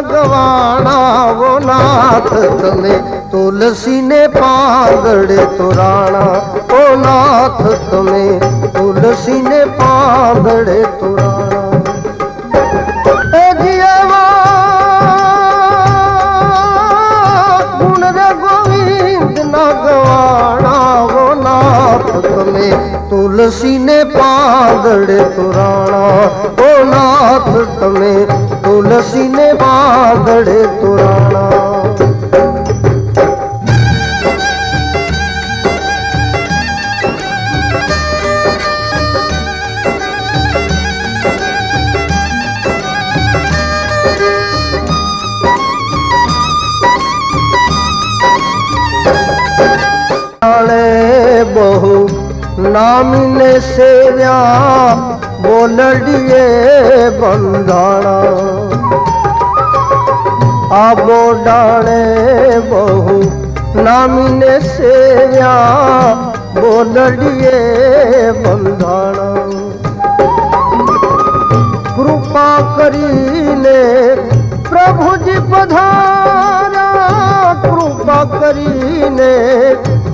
गवाना वो नाथ तुम्हें तुलसी ने पागड़े तुराना, ओ नाथ तुम्हें तुलसी ने पागड़े तुराना। ए जियवा गुण रे गोविंद ना गवाना वो नाथ तुम्हें तुलसी ने पागड़े तुराना, ओ नाथ तुम्हें तुलसी ने पागड़े तुराना। बहु नामिने सेव्या बोलड़िए बंधाना, आबो डाणे बहु नामिने सेव्या बोलड़िए बंधाना। कृपा करीने प्रभु जी पधारा, कृपा करीने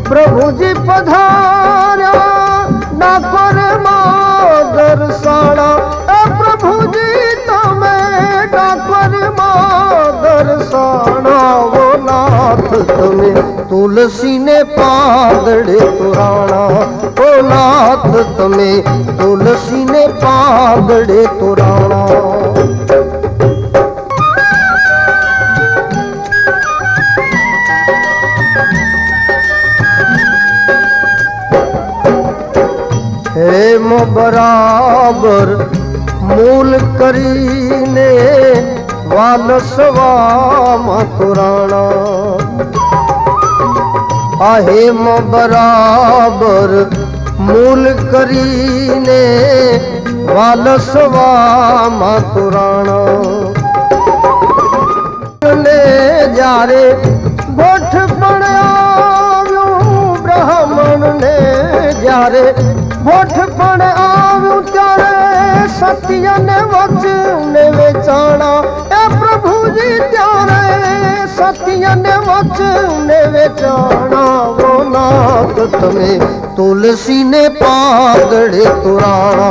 प्रभु जी पधारा, डाकर मां दर्शाना। प्रभु जी तमें डाकर मां दर्शाना, वो नाथ तुम्हें तुलसी ने पागड़े तुराना, ओ नाथ तुम्हें तुलसी ने पागड़े तुराना। हेम बराबर मूल करीने वालसवा मथुराना, हेम बराबर मूल करीने वालसवा मथुराना। ने जारे गोठ पण आव्यो ब्राह्मण ने जारे गोठ पण आव्यो त्यारे सत्य ने वचन वेचाणा। ए प्रभु जी त्यारे सत्य ने वचन वेचाणा, वो नाथ तुम्हें तुलसी ने पागड़े तुराना,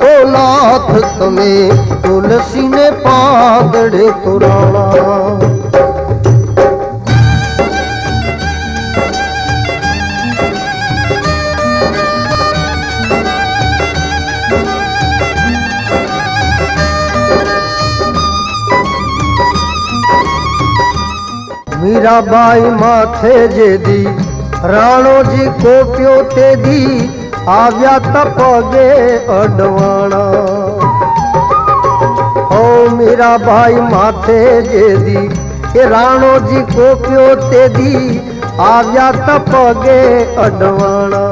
ओ नाथ तुम्हें तुलसी ने पागड़े तुराना। मीराबाई माथे जेदी राणो जी कोप्यो तेदी आव्या तपगे अडवाणा। ओ मीराबाई माथे जेदी के राणो जी कोप्यो तेदी आव्या तपगे अडवाणा।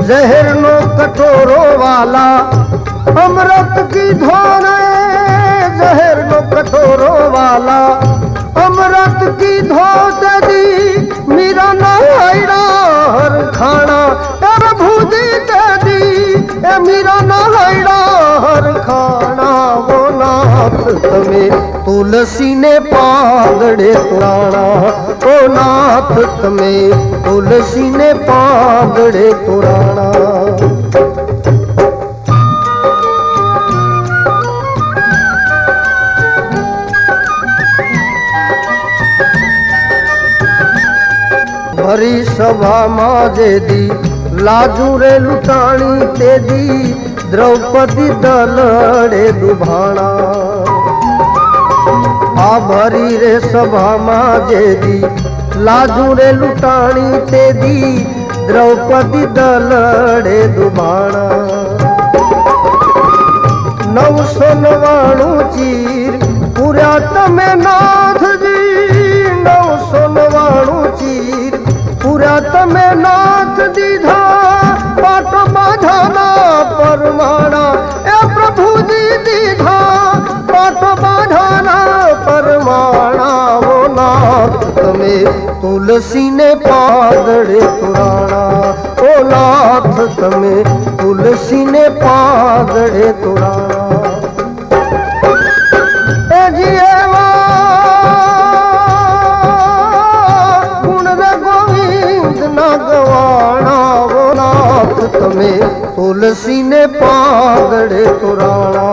जहर नो कटोरो वाला अमृत की धोने, जहर नो कटोरो वाला अमृत की धोत दी मीरा नहाइड़ा हर खाना। प्रभु जी दे दी ए मीरा नहाइड़ा हर खाना, वो नाथ तुम्हें तुलसी ने पागड़े तुराना, ओ नाथ तुम्हें तुलसी ने पागड़े तुराना। भरी सभा मां जेदी लाजू रे लुटाणी तेदी द्रौपदी दलड़े दुभाणा आ भरी रे सभा मां जेदी लाजू रे लुटाणी तेदी द्रौपदी दलड़े दुभाणा 999 चीर पूरा तमे नाथ जी 999 चीर पूरा तमे नाथ दीधा पाट बाधाना परमाणा ए प्रभु जी दीधा पाट बाधाना परमाणा वो नाथ तमे तुलसी ने पागड़े तुराणा ओ नाथ तमे तुलसी ने पागड़े तुराणा ए जिएवा गुण रे गोविंद ना गवाणा वो नाथ तमे तुलसी ने पागड़े तुराणा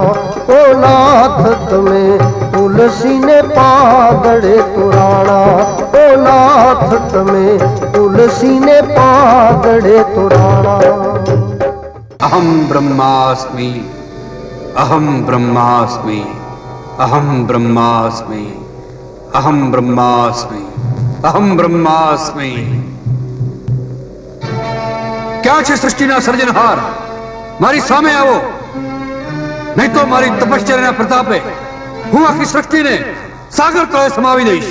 ओ नाथ तमे तुलसी ने पागड़े तुराणा ओ नाथ तमे तुलसी ने पागड़े तुराणा। अहम ब्रह्मास्मि अहम ब्रह्मास्मि अहम ब्रह्मास्मि अहम ब्रह्मास्मि अहम ब्रह्मास्मि। क्या છે સૃષ્ટિના સર્જનહાર? મારી સામે આવો, નહીં તો મારી તપશ્ચર્યાના પ્રતાપે હું આખી સૃષ્ટિને સાગર તળે સમાવી દઈશ।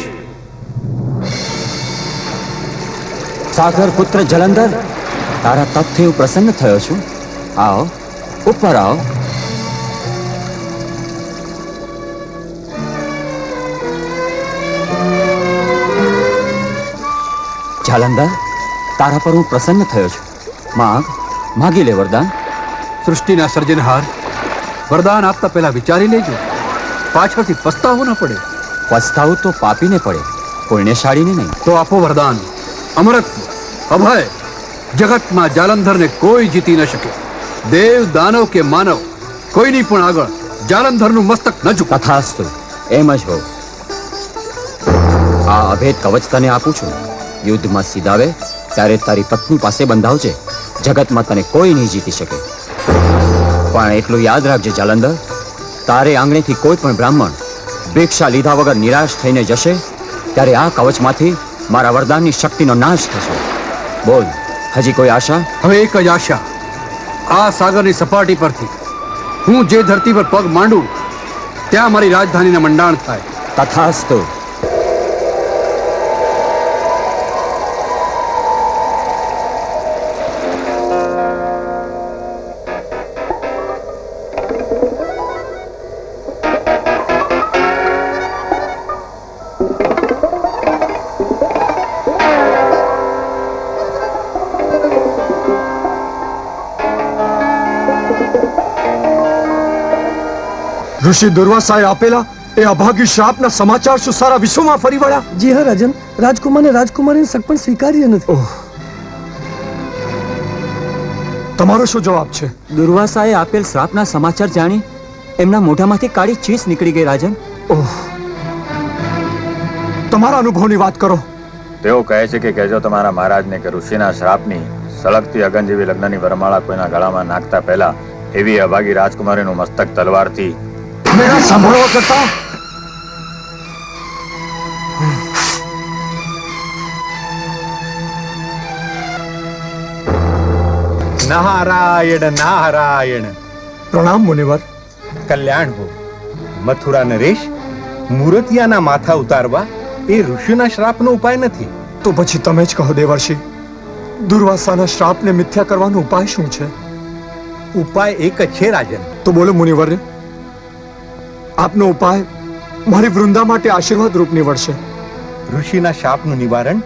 सागर पुत्र जलंधर, तारा तपथी हूँ प्रसन्न थयो छूं। आओ, ऊपर आओ। जालंधर, तारा पर हूँ प्रसन्न थयो छूं। माग, मागी ले वरदान। સૃષ્ટિના સર્જનહાર, વરદાન આપતા પહેલા વિચારી લેજો, પાછળથી પસ્તાવું ન પડે। पछताऊ तो पापी ने पड़े, पुण्यशाળી ने नहीं। તો આપો વરદાન, અમરત્વ, અભય। જગત માં જાલંધર ને કોઈ જીતી ન શકે। દેવ દાનવ કે માનવ કોઈની પણ આગળ જાલંધર નું મસ્તક ન ઝુકે। तथास्तु, एम ज हो। आ अभेद कवच तने आपू छूं। युद्ध में सीधावे त्यारे तारी पत्नी पासे बंधावजे। जगत में तने कोई नहीं जीती सके। पण एटલું યાદ રાખજે જાલંધર, તારે આંગણેથી કોઈ પણ બ્રાહ્મણ ભિક્ષા લીધા વગર નિરાશ થઈને જશે ત્યારે આ કવચમાંથી મારા વરદાનની શક્તિનો નાશ થશે। બોલ, હજી કોઈ આશા? હવે એક જ આશા, આ સાગરની સપાટી પરથી હું જે ધરતી પર પગ માંડું ત્યાં મારી રાજધાનીના મંડાણ થાય। તથાસ્તુ। ऋषि दुर्वासाए आपेला ए अभागी श्रापना समाचार શું સારા વિશ્વમાં ફરી વળ્યા? જી હા રાજન, રાજકુમાર ને રાજકુમારીને સગપણ સ્વીકાર્ય નથી। ઓહ, તમારો શું જવાબ છે? દુર્વાસાએ આપેલ શ્રાપના સમાચાર જાણી એમના મોઢામાંથી કાળી ચીસ નીકળી ગઈ રાજન। ઓહ, તમારા અનુભવની વાત કરો। તેઓ કહે છે કે કહેજો તમારા મહારાજને કે ઋષિના શ્રાપની સળગતી અગન જેવી લગ્નની વરમાળા કોઈના ગળામાં નાખતા પહેલા એવી અભાગી રાજકુમારીનું મસ્તક તલવારથી મેરા સાંભળવા કરતા નારાયણ નારાયણ। પ્રણામ મુનિવર। કલ્યાણ હો। મથુરા નરેશ, મૂર્તિયાના માથા ઉતારવા એ ઋષિના શ્રાપનો ઉપાય નથી। તો પછી તમે જ કહો દેવર્ષિ, દુર્વાસાના શ્રાપને મિથ્યા કરવાનો ઉપાય શું છે? ઉપાય એક જ છે રાજન। તો બોલો મુનિવર, આપનો ઉપાય મારી વૃંદા માટે આશીર્વાદ રૂપ નીવડશે। ઋષિના શાપનું નિવારણ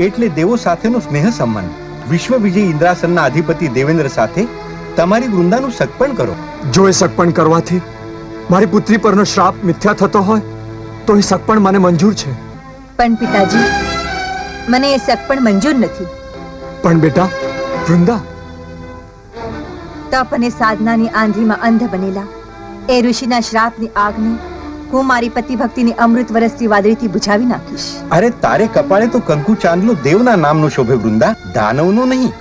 એટલે દેવો સાથેનો સ્નેહ સંબંધ। વિશ્વ વિજય ઇન્દ્રાસનના અધિપતિ દેવેન્દ્ર સાથે તમારી વૃંદાનું સગપણ કરો। જો એ સગપણ કરવાથી મારી પુત્રી પરનો શ્રાપ મિથ્યા થતો હોય તો એ સગપણ મને મંજૂર છે। પણ પિતાજી, મને એ સગપણ મંજૂર નથી। પણ બેટા વૃંદા, તપ અને સાધનાની આંધીમાં અંધ બનેલા એ ઋષિના શ્રાપની આગને હું મારી પતિ ભક્તિની અમૃત વરસતી વાદળીથી બુઝાવી નાખીશ। અરે તારે કપાળે તો કંકુ ચાંદલો દેવના નામનો શોભે વૃંદા, દાનવનો નહીં।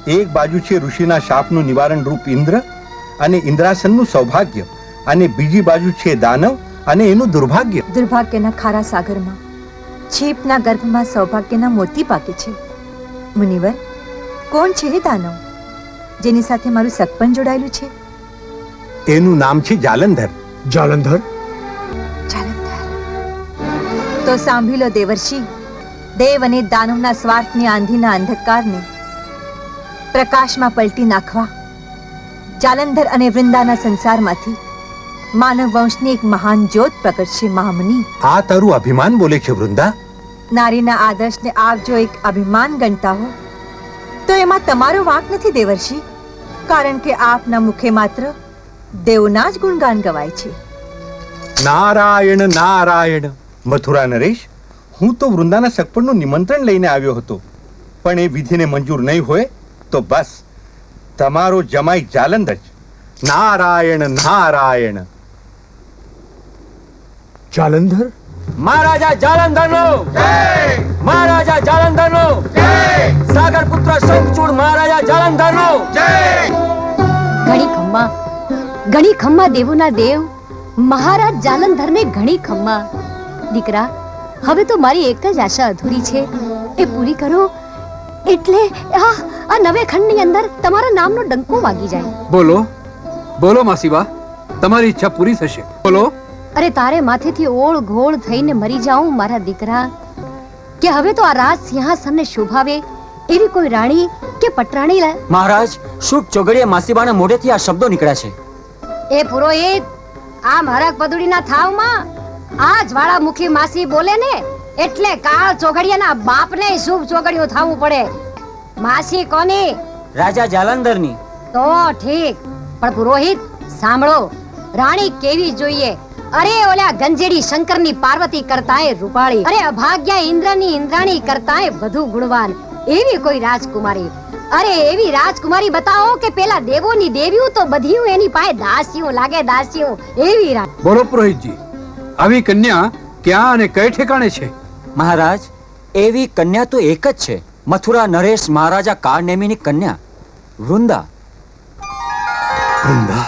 એક બાજુ છે ઋષિના શાપનું નિવારણ રૂપ ઇન્દ્ર અને ઇન્દ્રાસનનું સૌભાગ્ય, અને બીજી બાજુ છે દાનવ અને એનું દુર્ભાગ્ય. દુર્ભાગ્યના ખારા સાગરમાં છીપના ગર્ભમાં સૌભાગ્યના મોતી પાકે છે. મુનિવર, કોણ છે એ દાનવ જેની સાથે મારું સગપણ જોડાયેલું છે? એનું નામ છે જાલંધર. જાલંધર? જાલંધર. તો સાંભળી લો દેવર્ષિ, દેવ અને દાનવના સ્વાર્થની આંધીના અંધકારને પ્રકાશમાં પલટી નાખવા જાલંધર અને વૃંદાના સંસારમાંથી માનવ વંશની એક મહાન જ્યોત પ્રગટશે. મહામુનિ, આ તારું અભિમાન બોલે છે વૃંદા? નારીના આદર્શને આપ જો એક અભિમાન ગણતા હો તો એમાં તમારો વાંક નથી દેવર્ષિ, કારણ કે આપના મુખે માત્ર દેવના જ ગુણગાન ગવાય છે. નારાયણ નારાયણ. મથુરા નરેશ, હું તો વૃંદાના સગપણનું નિમંત્રણ લઈને આવ્યો હતો, પણ એ વિધિને મંજૂર નહીં હોય તો બસ તમારો જમાઈ જાલંધર જ. નારાયણ નારાયણ. જાલંધર? મહારાજા જાલંધરનો મહારાજા જાલંધરનો સાગર પુત્ર શંખચૂડ મહારાજા જાલંધરનો ઘણી ખમ્મા દેવોના દેવ મહારાજ જાલંધરને ઘણી ખમ્મા. દીકરા, હવે તો મારી એક જ આશા અધૂરી છે, એ પૂરી કરો એટલે આ નવે ખંડની અંદર તમારા નામનો ડંકો વાગી જાય. બોલો બોલો માસીબા, તમારી ઈચ્છા પૂરી થશે. બોલો. અરે તારે માથેથી ઓળ ઘોળ થઈને મરી જાઉં મારા દીકરા, કે હવે તો આ રાજ સિંહાસનને શોભાવે એવી કોઈ રાણી કે પટરાણી લે. મહારાજ, શુભ ચોગડીએ માસીબાના મોઢેથી આ શબ્દો નીકળ્યા છે. એ પુરોહિત, આ મારા પદુડીના થાવમાં આ જ્વાળામુખી માસી બોલે ને એટલે કાળ ચોગડિયાના બાપને શુભ ચોગડિયું થાવું પડે. માસી કોની? રાજા જાલંધરની. તો ઠીક, પણ પુરોહિત સાંભળો, રાણી કેવી જોઈએ? અરે ઓલા ગંજેડી શંકરની પાર્વતી કરતાંય રૂપાળી, અરે અભાગ્યા ઇન્દ્રની ઇન્દ્રાણી કરતાંય વધુ ગુણવાન એવી કોઈ રાજકુમારી. અરે એવી રાજકુમારી બતાવો કે પેલા દેવોની દેવીઓ તો બધીયું એની પાસે દાસીઓ લાગે, દાસીઓ એવી રાણી. બોલો પુરોહિતજી, આવી કન્યા ક્યાં અને કઈ ઠેકાણે છે? મહારાજ, એવી કન્યા તો એક જ છે, મથુરા નરેશ મહારાજા કાળનેમીની કન્યા વૃંદા. વૃંદા?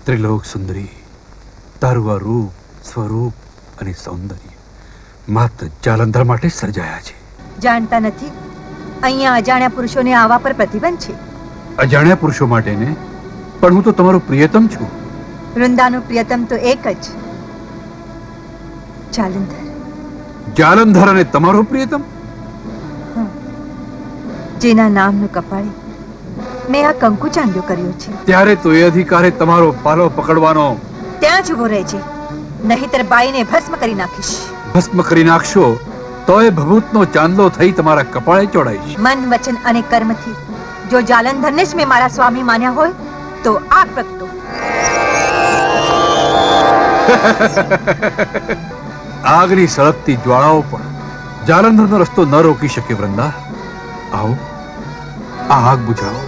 ત્રિલોક સુંદરી, તારું આ રૂપ, સ્વરૂપ અને સૌંદર્ય માત્ર જાલંધર માટે સર્જાયા છે. જાણતા નથી અહીંયા અજાણ્યા પુરુષોને આવા પર પ્રતિબંધ છે. અજાણ્યા પુરુષો માટે ને, પણ હું તો તમારો પ્રિયતમ છું. વૃંદાનું પ્રિયતમ તો એક જ જાલંધર. જાલંધર અને તમારો પ્રિયતમ? જેના નામનું કપાળે મેં આ કંકુ ચાંદ્યો કર્યો છે. ત્યારે તો એ અધિકારે તમારો પાલો પકડવાનો. ત્યાં જ ઉભો રહેજે, નહીંતર બાઈને ભસ્મ કરી નાખીશ. ભસ્મ કરી નાખશો તો એ ભભૂતનો ચાંદલો થઈ તમારા કપાળે ચોડાઈશ. મન, વચન અને કર્મથી જો જાલંધરને જ મેં મારા સ્વામી માન્યા હોય તો આગ પ્રગટો. આગની સળગતી જ્વાળાઓ પણ જાલંધરનો રસ્તો ન રોકી શકે. વૃંદા, આવો, આ આગ બુઝાવો,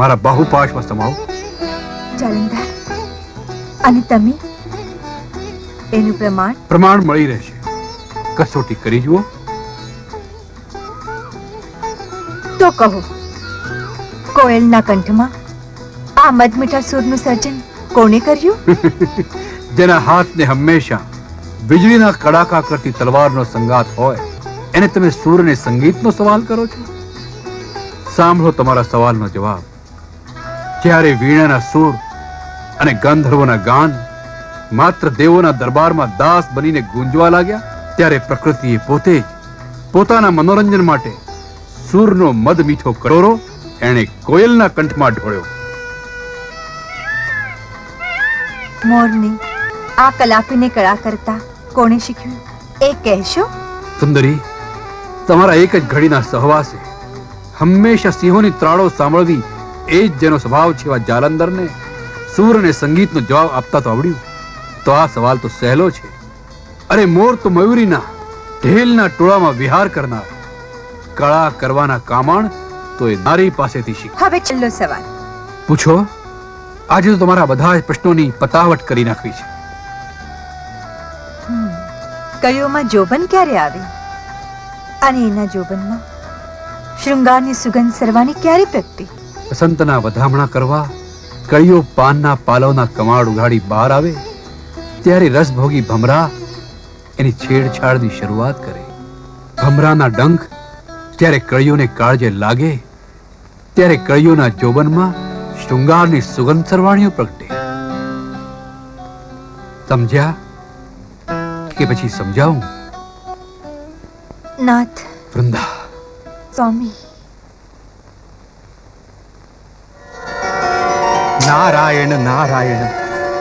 મારા બાહુપાશમાં સમાવો. જાલંધર, અને તમે એનું પ્રમાણ મળી રહેશે. કસોટી કરી જુઓ તો કહો, કોયલના કંઠમાં આ મધમીઠા સૂરનું સર્જન કોણે કર્યું? જેના હાથને હંમેશા વીજળીના કડાકા કરતી તલવારનો સંગાત હોય એને તમે સૂર અને સંગીતનો સવાલ કરો છો? સાંભળો તમારા સવાલનો જવાબ. જ્યારે વીણાના સૂર અને ગંધર્વોના ગાન માત્ર દેવોના દરબારમાં દાસ બનીને ગુંજવા લાગ્યા, ત્યારે પ્રકૃતિએ પોતે જ પોતાના મનોરંજન માટે સૂરનો મદ મીઠો કરોરો એણે કોયલના કંઠમાં ઢોળ્યો. મોરને આ કલાપીને કળા કરતા કોણે શીખ્યું એ કહેશો? સુંદરી, તમારા એક જ ઘડીના સહવાસે હંમેશા સિંહોની ત્રાળો સાંભળવી એ જ જેનો સ્વભાવ છે એવા જાલંધરને સૂર અને સંગીતનો જવાબ આપતા તો આવડ્યું. તો આ સવાલ તો સહેલો છે. અરે મોર તો મયુરીના ઢેલના ટોળામાં વિહાર કરનાર, કળા કરવાના કામણ તો એ નારી પાસેથી શીખ. હવે છેલ્લો સવાલ પૂછો. આજે તો તમારા બધા જ પ્રશ્નોની પતાવટ કરી નાખવી છે. કળીઓમાં જોબન ક્યારે આવે અને એના જોબનમાં શૃંગારની સુગંધ સરવાની ક્યારે પ્રગટે? વસંતના વધામણા કરવા કળીઓ પાનના પાલવના કમાડ ઉઘાડી બહાર આવે ત્યારે રસભોગી ભમરા એની છેડછાડની શરૂઆત કરે. ભમરાના ડંખ જ્યારે કળીઓને કાળજે લાગે ત્યારે કળીઓના જોબનમાં શૃંગારની સુગંધ સરવાણીઓ પ્રગટે. સમજ્યા કે પછી સમજાવું? નાથ, વૃંદા, સ્વામી. નારાયણ નારાયણ,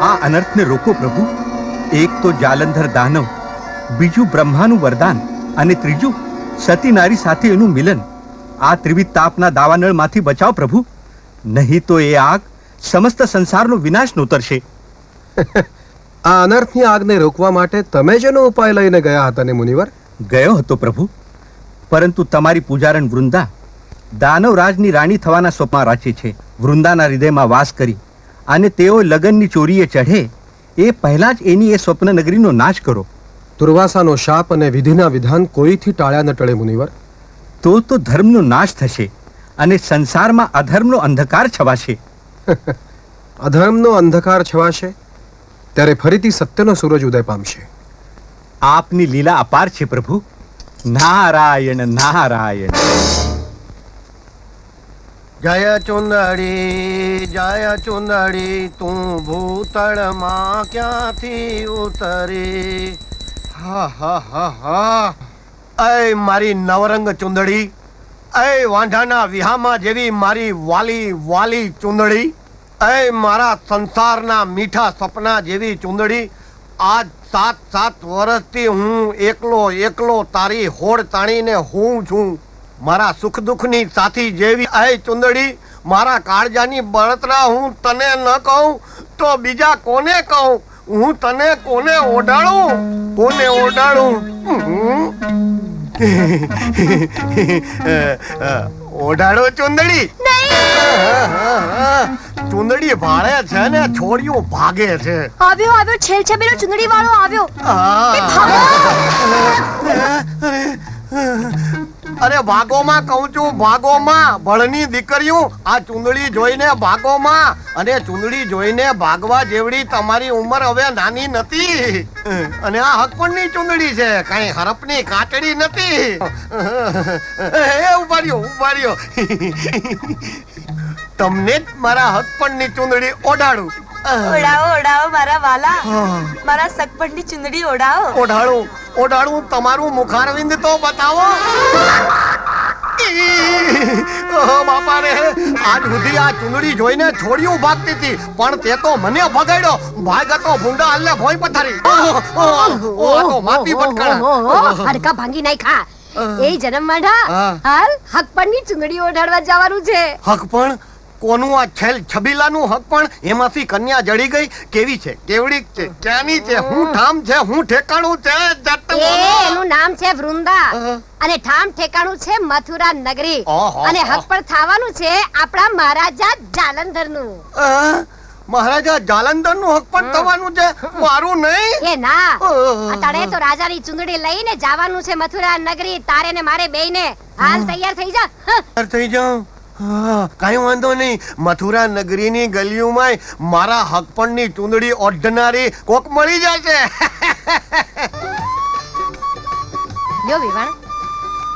આ અનર્થને રોકો પ્રભુ. એક તો જાલંધર દાનવ, બીજું બ્રહ્માનું વરદાન અને ત્રીજું સતી નારી સાથે એનું મિલન. આ ત્રિવિધ તાપના દાવાનળમાંથી બચાવ પ્રભુ, નહીં તો એ આગ સમસ્ત સંસારનો વિનાશ નોતરશે. આ અનર્થની આગને રોકવા માટે તમે જેનો ઉપાય લઈને ગયા હતા ને મુનિવર? ગયો હતો પ્રભુ, પરંતુ તમારી પૂજારણ વૃંદા દાનવરાજની રાણી થવાના સ્વપ્નમાં રાચે છે. વૃંદાના હૃદયમાં વાસ કરી અને તેઓ લગનની ચોરીએ ચઢે એ પહેલા જ એની એ સ્વપ્ન નગરીનો નાશ કરો. દુર્વાસાનો શાપ અને વિધિના વિધાન કોઈથી ટાળ્યા ન ટળે મુનિવર. તો ધર્મનો નાશ થશે અને સંસારમાં અધર્મનો અંધકાર છવાશે. અધર્મનો અંધકાર છવાશે ત્યારે ફરીથી સત્યનો સૂરજ ઉદય પામશે. આપની લીલા અપાર છે પ્રભુ. નારાયણ નારાયણ. જય ચુંદડી તું ભૂતળમાં ક્યાંથી ઉતરી? હા હા હા હા. અય મારી નવરંગ ચુંદડી, અય વાંઢાના વિહામાં જેવી મારી વાલી વાલી ચુંદડી, અય મારા સંસારના મીઠા સપના જેવી ચુંદડી, આજ 7 વર્ષથી હું એકલો તારી હોડ તાણીને હું છું. મારા સુખ દુઃખની સાથી જેવી અય ચુંદડી, મારા કાળજાની બળતરા હું તને ન કહું તો બીજા કોને કહું? હું તને કોને ઓઢાડું? ઓઢાડો ચુંદડી. ચુંદડી ભાળે છે ને છોડીઓ ભાગે છે. આવ્યો છેલ છબીનો ચુંદડી વાળો આવ્યો. અરે ભાગોમાં કહું છું, ભાગોમાં. ભળની દીકરીઓ, આ ચૂંદડી જોઈને ભાગોમાં. અને ચૂંદડી જોઈને ભાગવા જેવડી તમારી ઉંમર હવે નાની નથી. અને આ હકપણની ચૂંદડી છે, કઈ હરપની કાચડી નથી. એ ઉભા રહ્યો. તમને જ મારા હકપણની ચૂંદડી ઓઢાડું. ઓઢાવો મારા વાલા, મારા સગપણની ચુંદડી ઓઢાવો. ઓઢાડું. તમારું મુખારવિંદ તો બતાવો. બાપા રે, આજ સુધી આ ચૂંદડી જોઈને છોડીઓ ભાગતી હતી, પણ તે તો મને ભગાડ્યો. ભાગ હતો ભૂંડા હાલને ભોય પથારી. તો માપી ભટકાણા. હડકા ભાંગી નાખ્યા. એ જન્મ માંડા હાલ હકપણની ચુંદડી ઓઢાડવા જવાનું છે. હકપણ કોનું? આ છેલ છબીલાનું હકપણ. એમાંથી કન્યા જડી ગઈ. કેવી છે? કેવડી છે? ક્યાંની છે? હું ઠામ છે? હું ઠેકાણું છે? એનું નામ છે વૃંદા અને ઠામ ઠેકાણું છે મથુરા નગરી. અને હકપણ થવાનું છે આપણા મહારાજા જાલંધરનું. મહારાજા જાલંધરનું હકપણ થવાનું છે? મારું નહીં. એ ના, અટાણે તો રાજાની ચુંદડી લઈને જવાનું છે મથુરા નગરી. તારે ને મારે બેયને. હાલ તૈયાર થઈ જા. થઈ જાઉં. કઈ વાંધો નહીં. મથુરા નગરીની ગલીઓમાં મારા હકપણની ચૂંદડી ઓઢનારી કોક મળી જશે. લ્યો વિવાણ,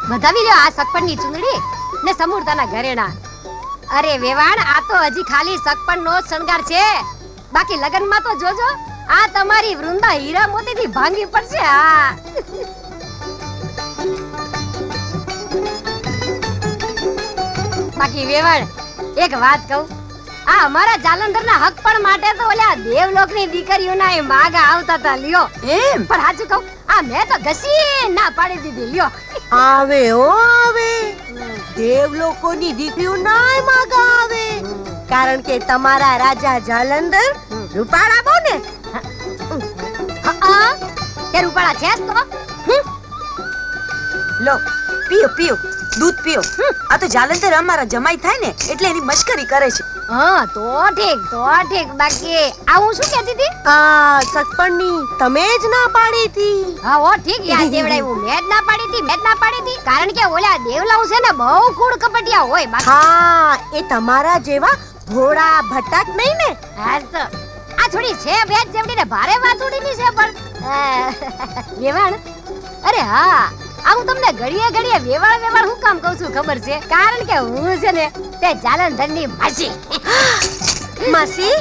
બધાવી લ્યો આ સગપણની ચુંદડી ને સમૂર્તાના ઘરેણા. અરે વેવાણ, આ તો હજી ખાલી સગપણનો શણગાર છે. બાકી લગનમાં તો જોજો, આ તમારી વૃંદા હીરા મોતીથી ભાંગી પડશે. હા, બાકી વેવાણ એક વાત કહું, આ અમારા જાલંધરના હકપણ માટે તો ઓલા દેવલોકની દીકરીઓના એ માગા આવતા હતા. લ્યો એમ, પણ સાચું કહું, આ મેં તો ઘસી ના પાડી દીધી. લ્યો આવે દેવલોકોની દીકરીઓ નાય માગા આવે, કારણ કે તમારા રાજા જાલંધર રૂપાળા બહુ ને. તે રૂપાળા છે જ તો. લો પીઓ દૂધ પીઓ. આ તો જાલંધર અમારા જમાઈ થાય ને એટલે એની મશ્કરી કરે છે. હા તો ઠીક. બાકી આ હું શું કહેતી હતી? આ સગપણની તમે જ ના પાડી હતી. હા ઓ ઠીક, યાદ દેવડાયું. મેં જ ના પાડી હતી કારણ કે ઓલા દેવલાઓ છે ને બહુ કૂડ કપટિયા હોય. હા, એ તમારા જેવા ભોળા ભટક નહીં ને. હા તો આ થોડી છે બેજ જેવડી ને ભારે વાતુડીની છે. પણ વેવાણ, અરે હા, આ હું તમને ઘડીએ વેવાળ હું કામ કહું છું ખબર છે? કારણ કે હું છે ને તે જાલંધરની માસી. માસી?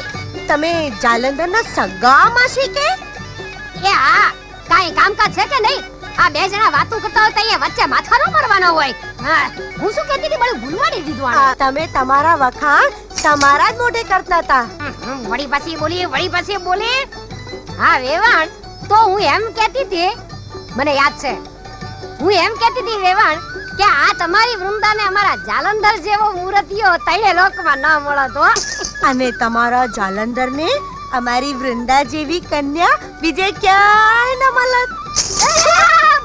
તમે જાલંધરના સગા માસી કે? એ હા, કાઈ કામકાજ છે કે નહીં? આ બે જણા વાતો કરતા હોય તો એ વચ્ચે માથા ન મારવાનો હોય. હા, હું શું કહેતી હતી બળું ભૂલવાડી દીધું. તમે તમારા વખાણ તમારા જ મોઢે કરતા હતા. વળી પાછી બોલી. હા વેવાણ, તો હું એમ કહેતી હતી, મને યાદ છે, હું એમ કહેતી હતી વેવાણ કે આ તમારી વૃંદાને અમારા જાલંધર જેવો મૂર્તિઓ તૈણે લોકમાં ન મળતો. અને તમારા જાલંધરને અમારી વૃંદા જેવી કન્યા બીજે ક્યાંય ન મળત.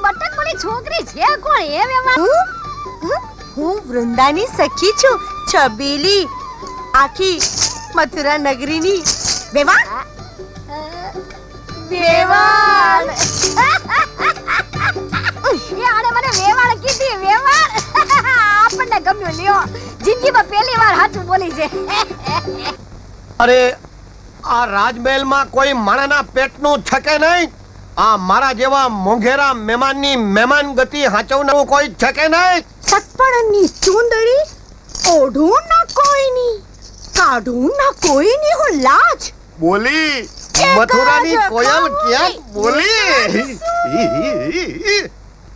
બટક બોલી છોકરી છે કોણ એ વેવાણ? હું વૃંદાની સખી છું, છબીલી, આખી મથુરા નગરીની. વેવાણ આને મને વેવાળ કીધી. વેવાળ આપણને ગમ્યું. લ્યો, જિંદગીમાં પહેલી વાર સાચું બોલી છે. અરે આ રાજમહેલમાં કોઈ માણાના પેટનું છકે નહીં. આ મારા જેવા મોંઘેરા મહેમાનની મહેમાન ગતિ હાચવનારું કોઈ છકે નહીં. સગપણની ચૂંદડી ઓઢું ના કોઈની, કાઢું ના કોઈની હું લાજ. બોલી મથુરાની કોયલ ક્યાં બોલી?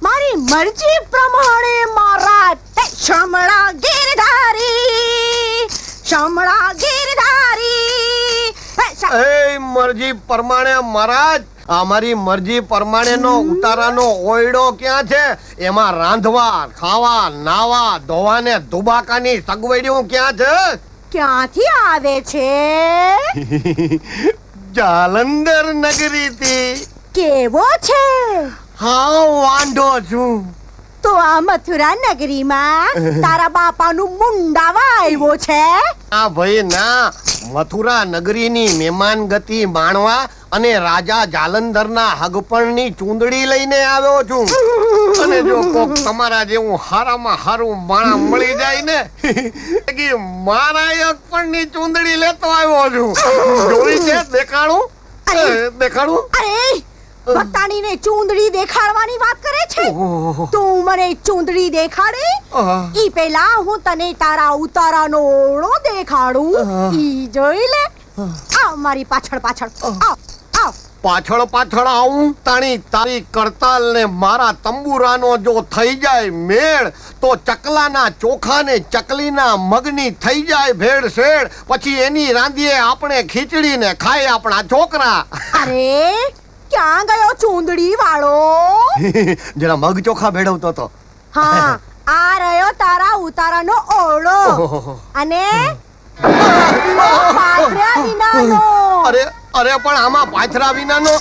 મારી મરજી પ્રમાણે મારા શામળા ગીરધારી. એ મરજી પ્રમાણે મહારાજ, અમારી મરજી પ્રમાણેનો ઉતારાનો ઓયડો ક્યાં છે? એમાં રાંધવા, ખાવા, નાવા, ધોવા ને ધુબાકાની સગવડીઓ ક્યાં છે? ક્યાંથી આવે છે? જાલંધર નગરીથી. કેવો છે? હા, વાંઢો છું. તો આ મથુરા નગરીમાં તારા બાપાનું મુંડાવા આવ્યો છે? આ ભાઈ ના, મથુરા નગરીની મહેમાન ગતિ માણવા અને રાજા જાલંધરના હગપણની ચૂંદડી લઈને આવ્યો છું. અને જો કોક તમારા જેવું હારામાં હારું માણા મળી જાય ને કે મારા હગપણની ચૂંદડી લેતો આવ્યો છું. જોઈ છે? દેખાડું? દેખાડું? અરે ભક્તાણીને ચૂંદડી દેખાડવાની વાત કરે છે. તું મને ચૂંદડી દેખાડે ઈ પહેલા હું તને તારા ઉતારાનો ઓળો દેખાડું. ઈ જોઈ લે. આવ મારી પાછળ પાછળ આવ આવ. પાછળ પાછળ આવું તાણી તારી કરતાલ ને મારા તંબુરાનો જો થઈ જાય મેળ તો ચકલાના ચોખા ને ચકલીના મગની થઈ જાય ભેળ શેળ. પછી એની રાંધીએ આપણે ખીચડી ને ખાય આપણા છોકરા. અરે ક્યાં ગયો ચૂંદડી વાળો? જરા મગ ચોખા ભેળવતો તો. હા આ રહ્યો તારા ઉતારાનો ઓળો. અને પાથરા વિનાનો. અરે અરે પણ આમાં પાથરા વિનાનો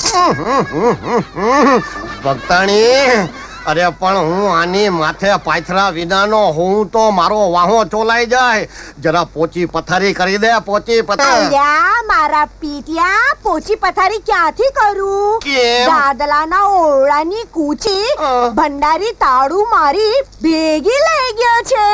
ભક્તાણી. અરે પણ હું આની માથે પાથરા વિનાનો હું તો મારો વાહો ચોલાઈ જાય. જરા પોચી પથારી કરી દે. પોચી પથારી. અલ્યા મારા પીટિયા પોચી પથારી ક્યાંથી કરું? કેમ? દાદલાના ઓળાની કૂચી ભંડારી તાળું મારી ભેગી લઈ ગયો છે.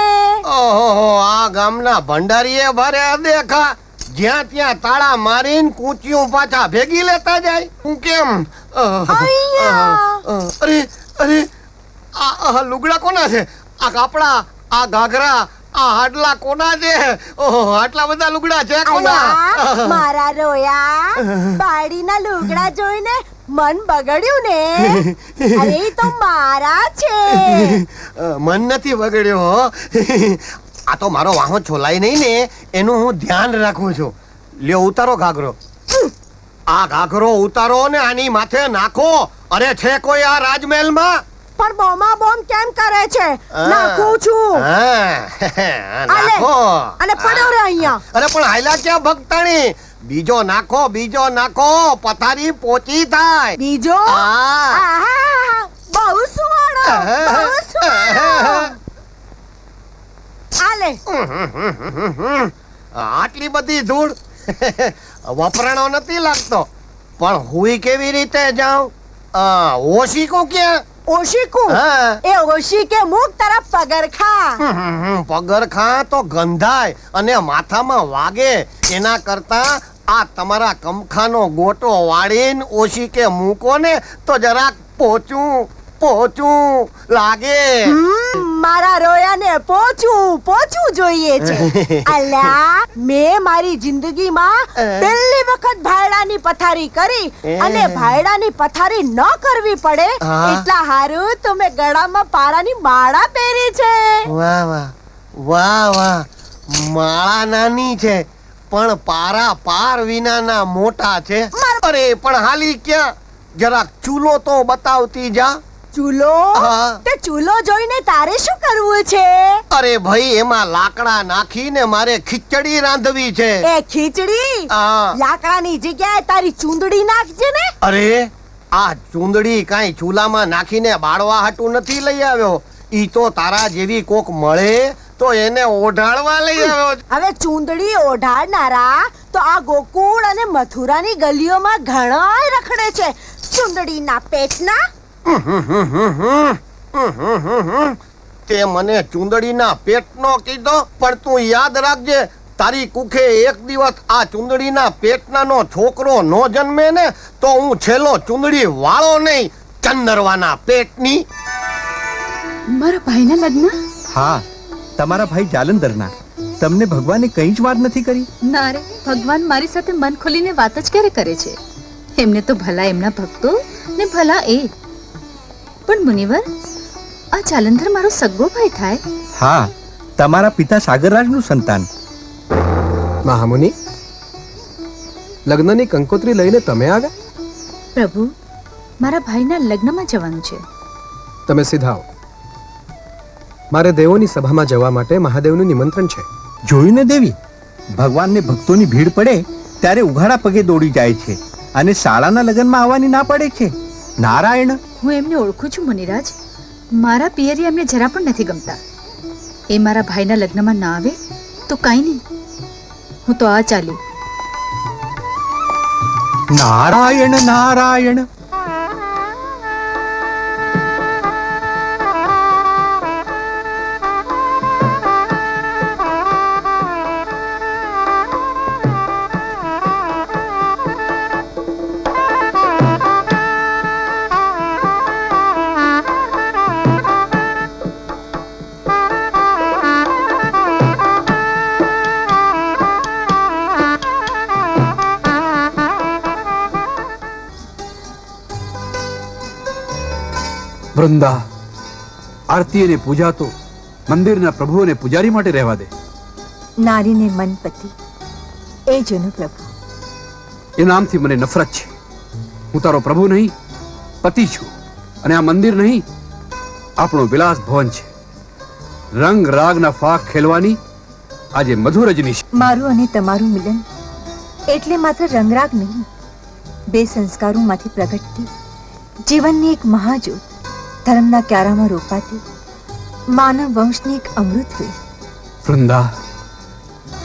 ઓહો આ ગામના ભંડારીએ ભરે દેખા. જ્યાં ત્યાં તાળા મારીને કૂંચીઓ પાછા ભેગી લેતા જાય. હું કેમ? અહીંયા. અરે અરે આ લુગડા કોના છે? આ કાપડા, આ ઘાઘરા, આ હાડલા કોના છે? ઓહો આટલા બધા લુગડા છે કોના? અલ્યા, મારા રોયા બાળીના લુગડા જોઈને મન બગડ્યું ને? અરે ઈ તો મારા છે. મન નથી બગડ્યો. આ તો મારો વાહો છોલાય નહીં ને એનું હું ધ્યાન રાખું છું. લ્યો ઉતારો ઘાઘરો. આ ઘાઘરો ઉતારો ને આની માથે નાખો. અરે છે કોઈ આ રાજમહેલમાં? પણ બોમા બોમ કેમ કરે છે? નાખું છું. નાખો. અને પડ્યો રે અહીંયા. અરે પણ હાયલા ક્યાં ભક્તાણી? બીજો નાખો, બીજો નાખો. પથારી પોચી થાય. બીજો? આહા, બહુ સુવાળો, બહુ સુવાળો. આલે. આટલી બધી ધૂળ વપરાણો નથી લાગતો. પણ હુઈ કેવી રીતે જાઉં? ઓશીકો ક્યાં? ઓશીકુ? એ ઓશીકે મુખ તરફ પગરખા. પગરખા તો ગંધાય અને માથામાં વાગે. એના કરતા આ તમારા કમખાનો ગોટો વાળીને ઓશીકે મૂકો ને તો જરાક પોચું પોચું લાગે. મારા રોયાને પોચું જોઈએ છે. અલ્યા મેં મારી જિંદગીમાં પહેલી વખત ભાયડાની પથારી કરી અને ભાયડાની પથારી ન કરવી પડે એટલા હારું તો મેં ગળામાં પારાની માળા પહેરી છે. વાહ વાહ વાહ વાહ. માળા નાની છે પણ પારા પાર વિનાના મોટા છે. અરે પણ હાલી ક્યાં? જરાક ચૂલો તો બતાવતી જા. ચૂલો? તે ચૂલો જોઈને તારે શું કરવું છે? અરે ભાઈ એમાં લાકડા નાખીને મારે ખીચડી રાંધવી છે. એ ખીચડી લાકડાની જગ્યાએ તારી ચૂંદડી નાખજે ને. અરે આ ચૂંદડી કાઈ ચૂલામાં નાખીને બાળવા હાટું નથી લઈ આવ્યો. ઈ તો તારા જેવી કોક મળે તો એને ઓઢાડવા લઈ આવ્યો. હવે ચૂંદડી ઓઢાડનારા તો આ ગોકુળ અને મથુરાની ગલીઓમાં ઘણા રખડે છે. ચૂંદડીના પેટના. તે મને ચૂંદડીના પેટનો કીધો. પણ તું યાદ રાખજે તારી કુખે એક દિવસ આ ચૂંદડીના પેટનાનો છોકરો નો જન્મે ને તો હું છેલ્લો ચૂંદડી વાળો નહીં, ચંદરવાના પેટની. મારા ભાઈના લગ્ન? હા તમારા ભાઈ જાલંધરના. તમને ભગવાને કઈ જ વાત નથી કરી? ના રે, ભગવાન મારી સાથે મન ખોલીને વાત જ ક્યારે કરે છે? એમને તો ભલા એમના ભક્તો ને ભલા એ. પણ મુનિવર, આ જાલંધર મારો સગો ભાઈ થાય? હા, તમારા પિતા સાગરરાજનું સંતાન. મહામુનિ, લગ્નની કંકોત્રી લઈને તમે આવ્યા? પ્રભુ, મારા ભાઈના લગ્નમાં જવાનું છે. તમે સીધા આવો. મારે દેવોની સભામાં જવા માટે મહાદેવનું નિમંત્રણ છે. જોયું ને દેવી, ભગવાનને ભક્તોની ભીડ પડે ત્યારે ઉઘાડા પગે દોડી જાય છે અને શાળાના લગ્નમાં આવવાની ના પડે છે. નારાયણ! હું એમને ઓળખું છું મુનિરાજ. મારા પિયરી એમને જરા પણ નથી ગમતા. એ મારા ભાઈના લગ્નમાં ના આવે તો કાંઈ નહીં, હું તો આ ચાલી. નારાયણ નારાયણ. વૃંદા, આરતી અને પૂજા તો મંદિરના પ્રભુ અને પૂજારી માટે રહેવા દે. નારીને મન પતિ એ જોનો પ્રભુ. એ નામથી મને નફરત છે. હું તારો પ્રભુ નહીં, પતિ છું. અને આ મંદિર નહીં, આપણું વિલાસ ભવન છે. રંગ રાગના ફાક ખેલવાની આજે મધુરજની છે. મારું અને તમારું મિલન એટલે માત્ર રંગરાગ નહીં, બે સંસ્કારોમાંથી પ્રગટતી જીવનની એક મહાજ્યોત, ધર્મના ક્યારામાં રોપાતી માનવ વંશની એક અમૃત વે. વૃંદા,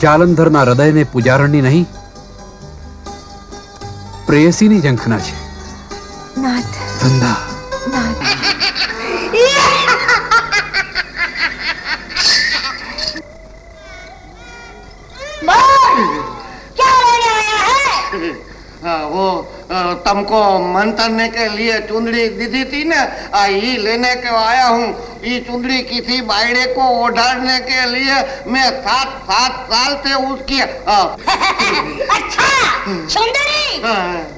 જાલંધરના હૃદયને પૂજારણની નહીં, પ્રેયસીની ઝંખના છે. નાથ, વૃંદા, નાથ. वो तुमको मंतरने के लिए चुंदड़ी दी थी ना, ये लेने के आया हूँ. ये चुंदड़ी किसी बायड़े को ओढ़ाने के लिए मैं 7 साल से उसकी अच्छा, चुंदड़ी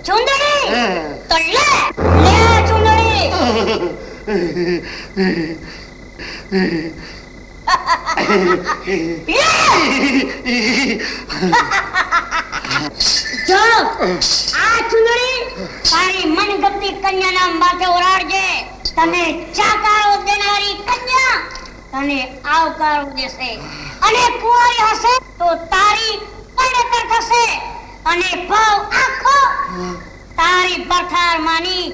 चुंदड़ी तो ले चुंदड़ी. જો આ ચુંદડી તારી મનગમતી કન્યાના માથે ઓરાડજે. તને ચાકારો દેનારી કન્યા તને આવકારો દેશે, અને કુંવારી હશે તો તારી પંડિતર થશે, અને ભાવ આખો તારી બરખાર માની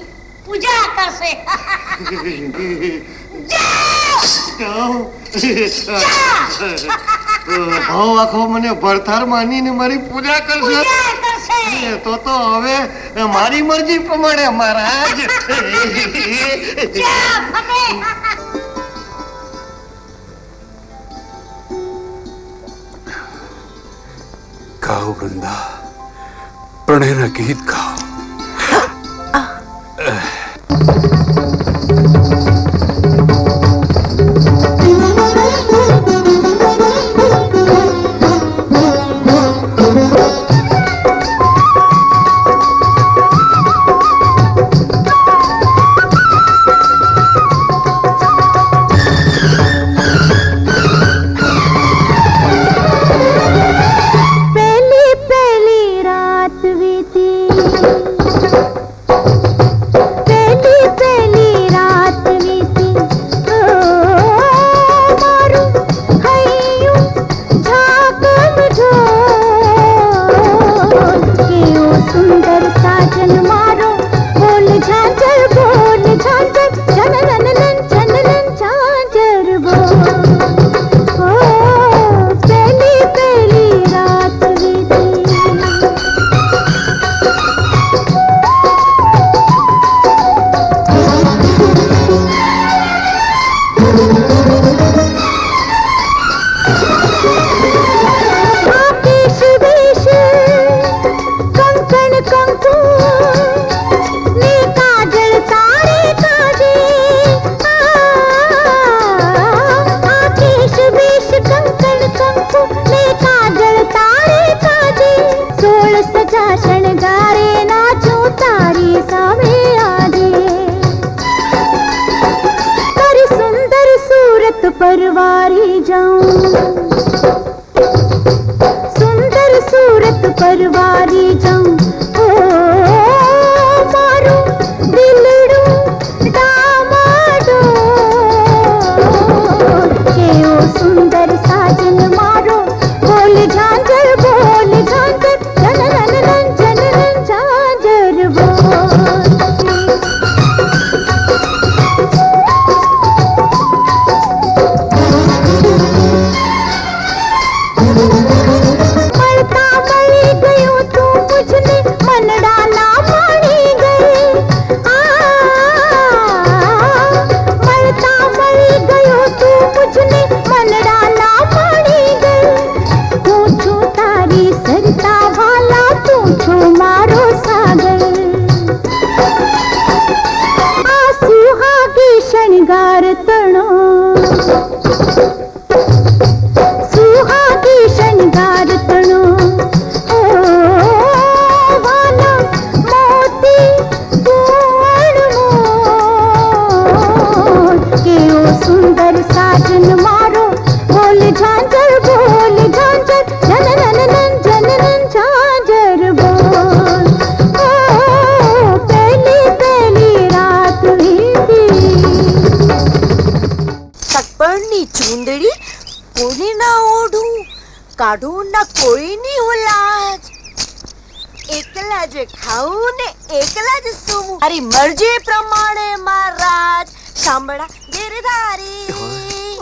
પૂજા કરશે. ભાવ આખો મને ભરથાર માનીને મારી પૂજા કરશે. તો હવે મારી મરજી પ્રમાણે મહારાજ. ગાઓ વૃંદા, પ્રણયના ગીત ગાઓ. परवारी जाऊं, सुंदर सूरत परवारी जाऊं. ओ मारू दिलड़ू दामाडो के ओ सुंदर साजन मारो. बोल झांझर जनन जनन झांझर बोल. મળતા મળી ગયો તું મુझને ના કોઈની હું લાજ, એકલા જ ખાઉં ને એકલા જ સૂવું, મારી મરજી પ્રમાણે મહારાજ સાંભળા ગિરધારી.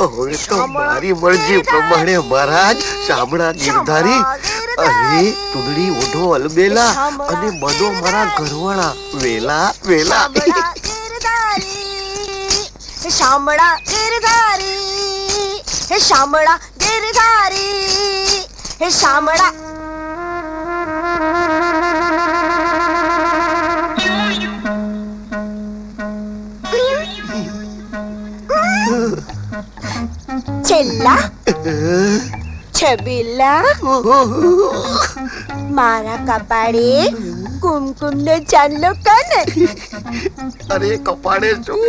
હવે તો મારી મરજી પ્રમાણે મહારાજ શામળા ગિરધારી. અરે ચૂંદડી ઓઢો અલબેલા અને બનો મારા ઘરવાળા વેલા વેલા. શામળા ગિરધારી, હે શામળા ગિરધારી, હે શામળા. છેલ્લા છબીલા મારા કપાળે કુમકુમ નો ચાંદલો કને. અરે કપાળે શું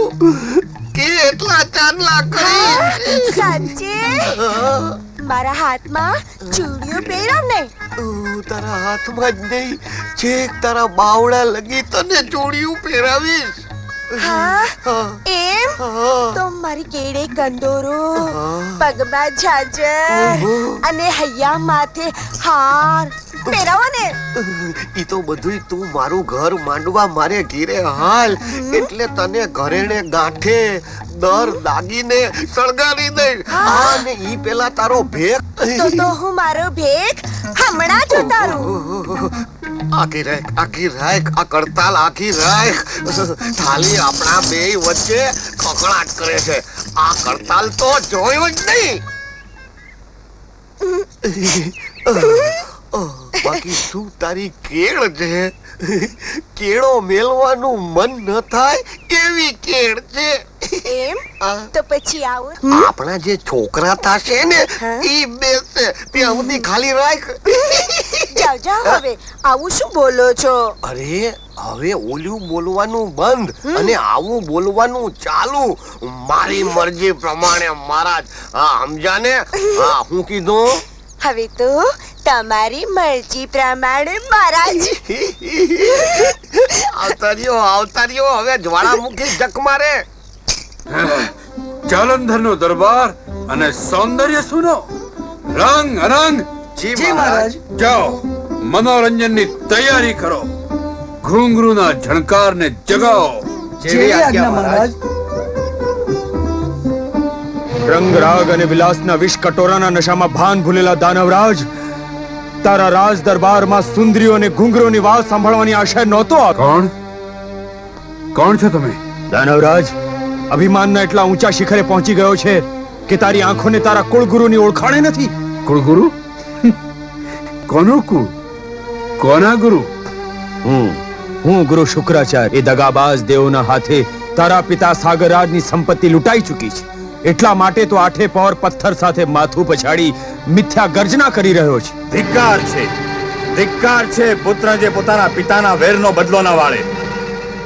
કે એટલા ચાંદલા કરે સાચે મારા હાથમાં ચૂડીઓ પહેરાવ ને. તારા હાથમાં જ નહીં, છેક તારા બાવડા લગી તને ચોળિયું પહેરાવીશ. હા એમ તો મારી કેડે કંદોરો, પગમાં ઝાંઝર અને હૈયા માથે હાર પહેરાવો ને. ઈ તો બધુંય તું મારું ઘર માંડવા મારે ઘીરે હાલ, એટલે તને ઘરે ને ગાંઠે દર દાગીને સળગાવી દે. અને ઈ પેલા તારો ભેગ તો હું મારો ભેગ હમણાં જ ઉતારું. આખી રાખ આ કરતાલ આખી રાખ. થાલી આપણા બેય વચ્ચે કકળાટ કરે છે. આ કરતાલ તો જોયો જ નહીં. બાકી શું તારી કેળ છે, કેળો મેલવાનું મન ન થાય એવી કેળ છે. એમ તો પછી આવું. આપણા જે છોકરા થાશે ને ઈ બેસે ત્યાં સુધી ખાલી રાખ. જાવ જાવ હવે આવું શું બોલો છો? અરે હવે ઓલું બોલવાનું બંધ અને આવું બોલવાનું ચાલુ. મારી મરજી પ્રમાણે મહારાજ. હા સમજાને? હા હું કીધું? હવે તો તમારી મરજી પ્રમાણે મહારાજ. આવતારીઓ હવે જ્વાળામુખી જક મારે. જાલંધરનો દરબાર અને સૌંદર્ય સુનો, રંગ અરંગ. જી મહારાજ. જાઓ મનોરંજનની તૈયારી કરો, ઘુંઘરૂના ઝણકારને જગાવો. જેવી આજ્ઞા મહારાજ. રંગ રાગ અને વિલાસના વિષ કટોરાના નશામાં ભાન ભૂલેલા દાનવરાજ, તારા રાજ દરબારમાં સુંદરીઓ અને ઘુંઘરોની વાત સાંભળવાની આશા નહોતો. કોણ છો તમે? દાનવરાજ, અભિમાનના એટલા ઊંચા શિખરે પહોંચી ગયો છે કે તારી આંખોને તારા કુળગુરુની ઓળખાણે નથી. કુળગુરુ? કોનું કુળ? કોના ગુરુ? હું ગુરુ શુક્રાચાર્ય. એ દગાબાજ દેવોના હાથે તારા પિતા સાગરરાજની સંપત્તિ લૂંટાઈ ચૂકી છે. એટલા માટે તો આઠે પહોર પથ્થર સાથે માથું પછાડી મિથ્યા ગર્જના કરી રહ્યો છે. ધિક્કાર છે પુત્ર જે પોતાના પિતાના વેરનો બદલો ન વાળે.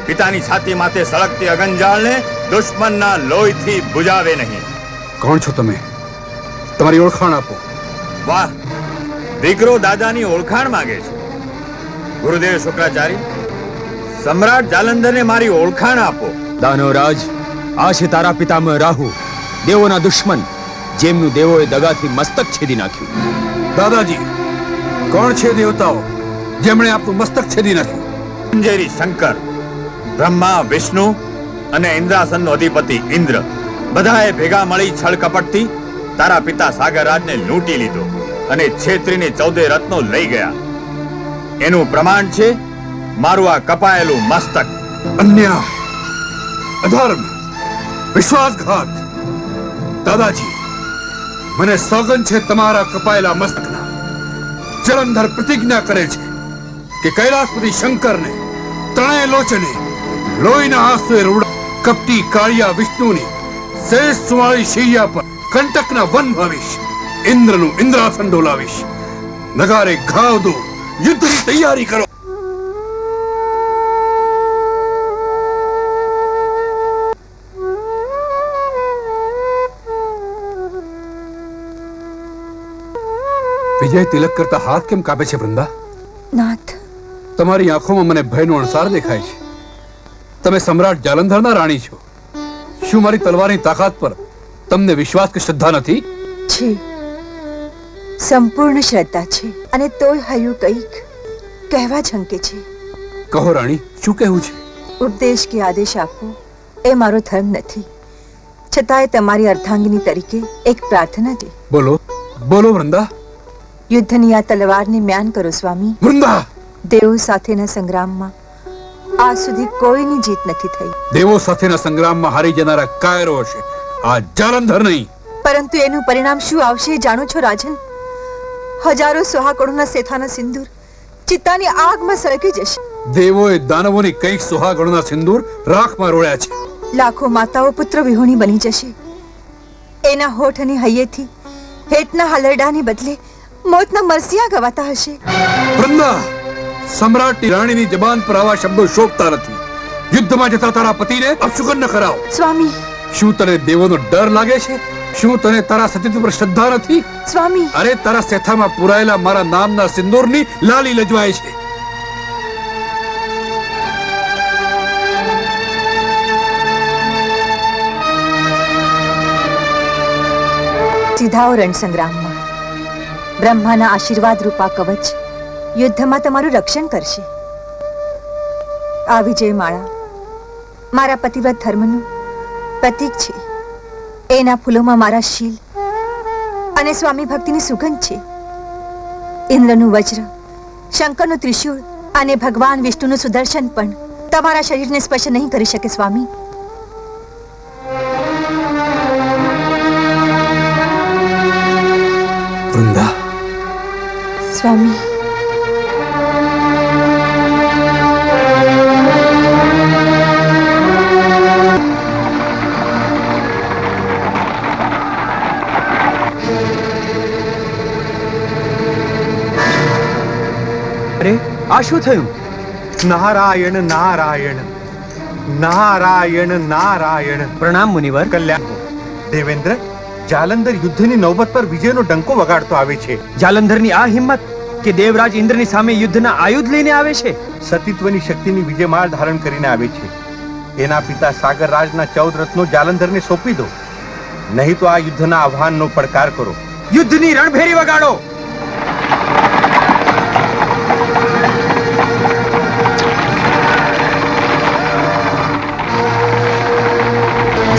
પિતાની છાતી માથે સળગતી અગનજાળને દુશ્મનના લોહીથી બુજાવે નહીં. કોણ છો તમે? તમારી ઓળખાણ આપો. વાહ, દીકરો દાદાની ઓળખાણ માંગે છે. ગુરુદેવ શુક્રાચાર્ય, સમ્રાટ જાલંધરને મારી ઓળખાણ આપો. દાનવરાજ, આ છે તારા પિતામહ રાહુ, દેવોના દુશ્મન, જેમનું દેવોએ દગાથી મસ્તક છેદી નાખ્યું. દાદાજી, કોણ છે દેવતાઓ જેમણે આપનું મસ્તક છેદી નાખ્યું? અંજેરી શંકર, બ્રહ્મા, વિષ્ણુ અને ઇન્દ્રાસનનો અધિપતિ ઇન્દ્ર, બધાએ ભેગા મળી છળ કપટથી તારા પિતા સાગરરાજને લૂંટી લીધો અને છેતરીને 14 રત્નો લઈ ગયા. એનું પ્રમાણ છે મારું આ કપાયેલું મસ્તક. અન્યાય, અધર્મ, વિશ્વાસઘાત. દાદાજી, મને સોગંદ છે તમારા કપાયેલા મસ્તકના. જલંધર પ્રતિજ્ઞા કરે છે કે કૈલાસપતિ શંકરને ત્રણેય લોચને લોહીના આંસુએ રૂડા કપટી કાળિયા વિષ્ણુની શેષ સુવાળી શૈયા પર કંટકના વન ભાવીશ. ઇન્દ્રનું ઇન્દ્રાસન ડોલાવીશ. નગારે ઘાવ દો, યુદ્ધની તૈયારી કરો. વિજય તિલક કરતા હાથ કેમ કાપે છે વૃંદા? નાથ, તમારી આંખોમાં મને ભયનો અણસાર દેખાય છે. તમે સમ્રાટ જાલંધરના રાણી છો. શું મારી તલવારની તાકાત પર તમને વિશ્વાસ કે શ્રદ્ધા નથી? છે, સંપૂર્ણ શ્રદ્ધા છે અને તોય હૈયું કંઈક કહેવા ઝંકે છે. કહો રાણી, શું કહેવું છે? ઉપદેશ કે આદેશ આપવો એ મારો ધર્મ નથી, છતાંય તમારી અર્ધાંગિની તરીકે એક પ્રાર્થના છે. બોલો બોલો વૃંદા. યુદ્ધની આ તલવારને મ્યાન કરો સ્વામી. વૃંદા, દેવો સાથેના સંગ્રામમાં આજ સુધી કોઈની જીત નથી થઈ. દેવો સાથેના સંગ્રામમાં હારી જનારા કાયરો હશે, આ જાલંધર નહીં. પરંતુ એનું પરિણામ શું આવશે એ જાણો છો રાજન? હજારો સુહાગણોના સેથાના સિંદૂર ચિત્તાની આગમાં સળગી જશે. દેવોએ દાનવોની કંઈક સુહાગણોના સિંદૂર રાખમાં રોળ્યા છે. લાખો માતાઓ પુત્ર વિહોણી બની જશે. એના હોઠ અને હૈયેથી હેતના હલરડાને બદલે મોતના મરસિયા ગવાતા હશે. વૃંદા, સમ્રાટની રાણીની જબાન પર આવા શબ્દો શોભતા નથી. યુદ્ધમાં જતા તારા પતિને અપશુકન ન કરાવ. સ્વામી, શું તને દેવોનો ડર લાગે છે? શું તને તારા સતીત્વ પર શ્રદ્ધા નથી? સ્વામી, અરે તારા સેથામાં પુરાયેલા મારા નામના સિંદૂરની લાલી લજવાય છે. સીધાઓ રણસંગ્રામમાં. બ્રહ્માના આશીર્વાદ રૂપા કવચ યુદ્ધમાં તમારું રક્ષણ કરશે. આ વિજય માળા મારા પતિવ્રત ધર્મનું પ્રતીક છે. એના ફૂલોમાં મારા શીલ અને સ્વામી ભક્તિની સુગંધ છે. ઇન્દ્રનું વજ્ર, શંકરનું ત્રિશૂળ અને ભગવાન વિષ્ણુનું સુદર્શન પણ તમારા શરીરને સ્પર્શ નહીં કરી શકે સ્વામી. વૃંદા, સ્વામી, આ શું થયું? નારાયણ નારાયણ નારાયણ નારાયણ. પ્રણામ મુનિવર. કલ્યાણ હો. દેવેન્દ્ર, જાલંધર યુદ્ધની નૌબત પર વિજયનો ડંકો વગાડતો આવે છે. જાલંધરની આ હિંમત કે દેવરાજ ઇન્દ્રની સામે યુદ્ધના આયુધ લઈને આવે છે. સતીત્વની શક્તિની વિજયમાળ ધારણ કરીને આવે છે. એના પિતા સાગર રાજના 14 રત્નો જાલંધરને સોંપી દો, નહીં તો આ યુદ્ધના આહ્વાનનો પડકાર કરો. યુદ્ધની રણભેરી વગાડો.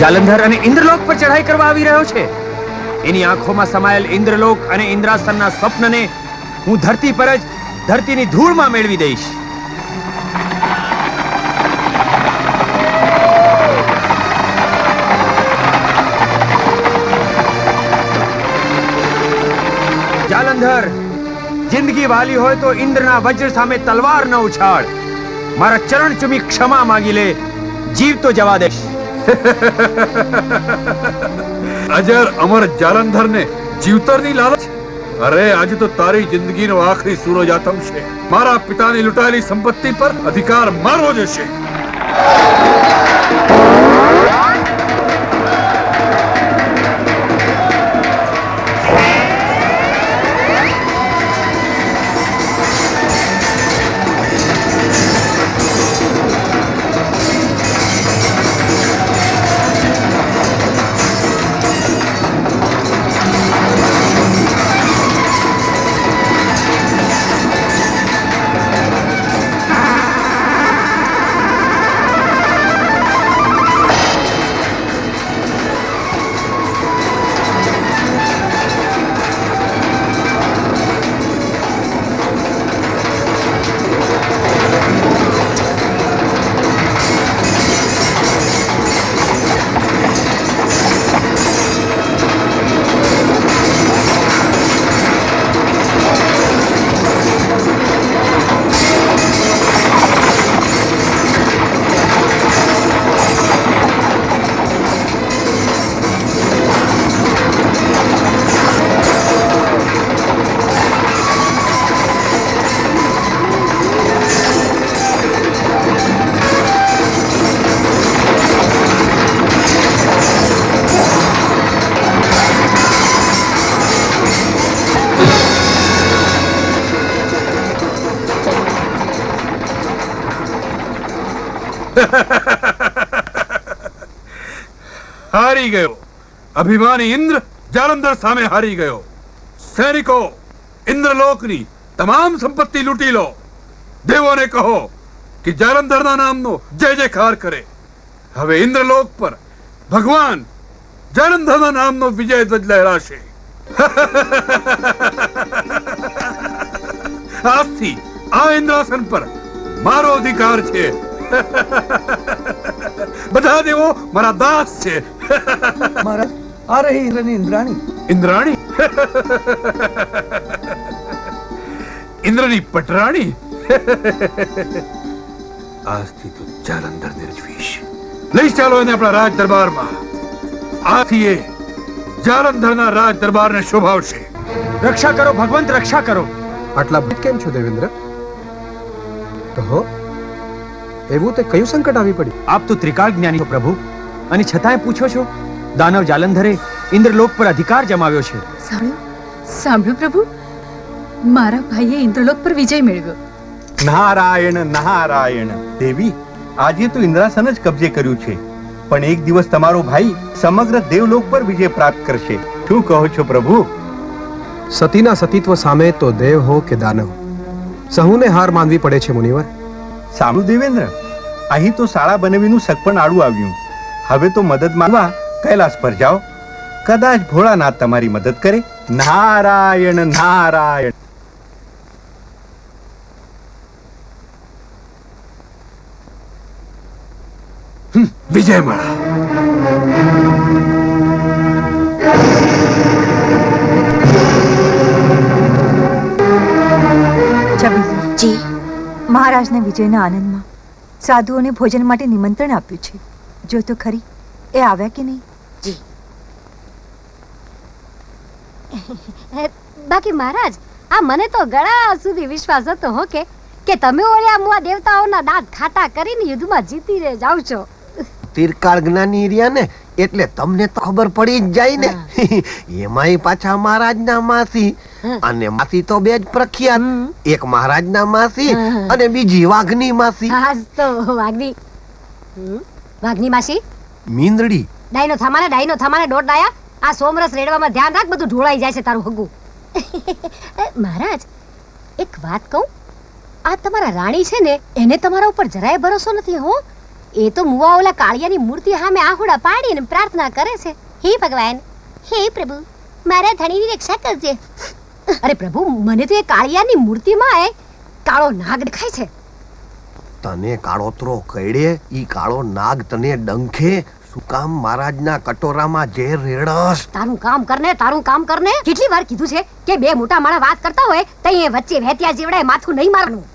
જાલંધર અને ઇન્દ્રલોક પર ચઢાઈ કરવા આવી રહ્યો છે. એની આંખોમાં સમાયેલ ઇન્દ્રલોક અને ઇન્દ્રાસનના સ્વપ્નને હું ધરતી પર જ ધરતીની ધૂળમાં મેળવી દઈશ. જાલંધર, જિંદગી વાલી હોય તો ઇન્દ્રના વજ્ર સામે તલવાર ન ઉછાળ. મારા ચરણ ચૂમી ક્ષમા માંગી લે, જીવ તો જવા દઈશ. અજર અમર જાલંધરને જીવતરની લાલચ. અરે આજે તો તારી જિંદગીનો આખરી સૂરજ આથમશે. મારા પિતાની લૂંટાયેલી સંપત્તિ પર અધિકાર મારો જ હશે. હારી ગયો. અભિમાની ઇન્દ્ર જાલંધર સામે હારી ગયો. સૈનિકો, ઇન્દ્રલોકની તમામ સંપત્તિ લૂંટી લો. દેવોને કહો કે જાલંધરના નામનો જય જયકાર કરે. હવે ઇન્દ્રલોક પર ભગવાન જાલંધરના નામનો વિજય ધ્વજ લહેરાશે. આજથી આ ઇન્દ્રાસન પર મારો અધિકાર છે. બધા દેવો મારા દાસ છે. મહારાજ, આ રહી ઇન્દ્રની ઇન્દ્રાણી. ઇન્દ્રાણી? ઇન્દ્રની પટરાણી? આજથી તો જાલંધર નિર્જવીશ. લઈ ચાલો એને આપણા રાજ દરબારમાં. આથી એ જાલંધરના રાજ દરબારને શોભાવશે. રક્ષા કરો ભગવંત, રક્ષા કરો. આટલા ભૂત કેમ છો દેવેન્દ્ર? કહો, એવું તે કયું સંકટ આવી પડ્યું? આપ તો ત્રિકાળ જ્ઞાની છો પ્રભુ, અને છતાંય પૂછો છો? દાનવ જાલંધરે ઇન્દ્રલોક પર અધિકાર જમાવ્યો છે. સાંભળ્યું પ્રભુ, મારા ભાઈએ ઇન્દ્રલોક પર વિજય મેળવ્યો. નારાયણ નારાયણ. દેવી, આજે તો ઇન્દ્રાસન જ કબજે કર્યું છે, પણ એક દિવસ તમારો ભાઈ સમગ્ર દેવલોક પર વિજય પ્રાપ્ત કરશે. શું કહો છો પ્રભુ? સતીના સતીત્વ સામે તો દેવ હો કે દાનવ, સહુને હાર માનવી પડે છે મુનિવર. સારું દેવેન્દ્ર, અહીં તો શાળા બનાવીનું સગપણ આડું આવ્યું. હવે તો મદદ માંગવા કૈલાસ પર જાઓ. કદાચ ભોળાનાથ તમારી મદદ કરે. નારાયણ નારાયણ. વિજય માળા. જી, મહારાજના વિજયના આનંદમાં સાધુઓને ભોજન માટે નિમંત્રણ આપ્યું છે. જો તો ખરી એ આવ્યા કે નહીં? બાકી મહારાજ, આ મને તો ઘણા સુધી વિશ્વાસ હતો હો કે તમે ઓળ્યા મુઆ દેવતાઓના દાંત ખાટા કરીને યુદ્ધમાં જીતી રે જાવ છો. તિરકાળ જ્ઞાની રહ્યા ને એટલે તમને તો ખબર પડી જ જાય ને. એમાંય પાછા મહારાજના માસી, અને માસી તો બે જ પ્રખ્યાત. એક મહારાજના માસી અને બીજી વાઘની માસી. હાસ તો વાઘની માસી મીંદડી. ડાઈનો થમાને દોઢ ડાયા. આ સોમરસ રેડવામાં ધ્યાન રાખ, બધું ઢોળાઈ જાય છે તારું હગું. મહારાજ, એક વાત કહું, આ તમારા રાણી છે ને, એને તમારા ઉપર જરાય ભરોસો નથી હો. એ તો મુવા ઓલા કાળિયાની મૂર્તિ સામે આહુડા પાડીને પ્રાર્થના કરે છે, હે ભગવાન, હે પ્રભુ, મારા ધણીની રક્ષા કરજે. અરે પ્રભુ, મને તો એ કાળિયાની મૂર્તિમાં કાળો નાગ દેખાય છે. તને કાળોતરો કઈડે, ઈ કાળો નાગ તને ડંખે? શું કામ મહારાજના કટોરામાં ઝેર રેડસ? તારું કામ કરને. કેટલી વાર કીધું છે કે બે મોટા માણસ વાત કરતા હોય તઈ એ વચ્ચે વહેત્યા જેવડાય માથું નહીં મારવાનું.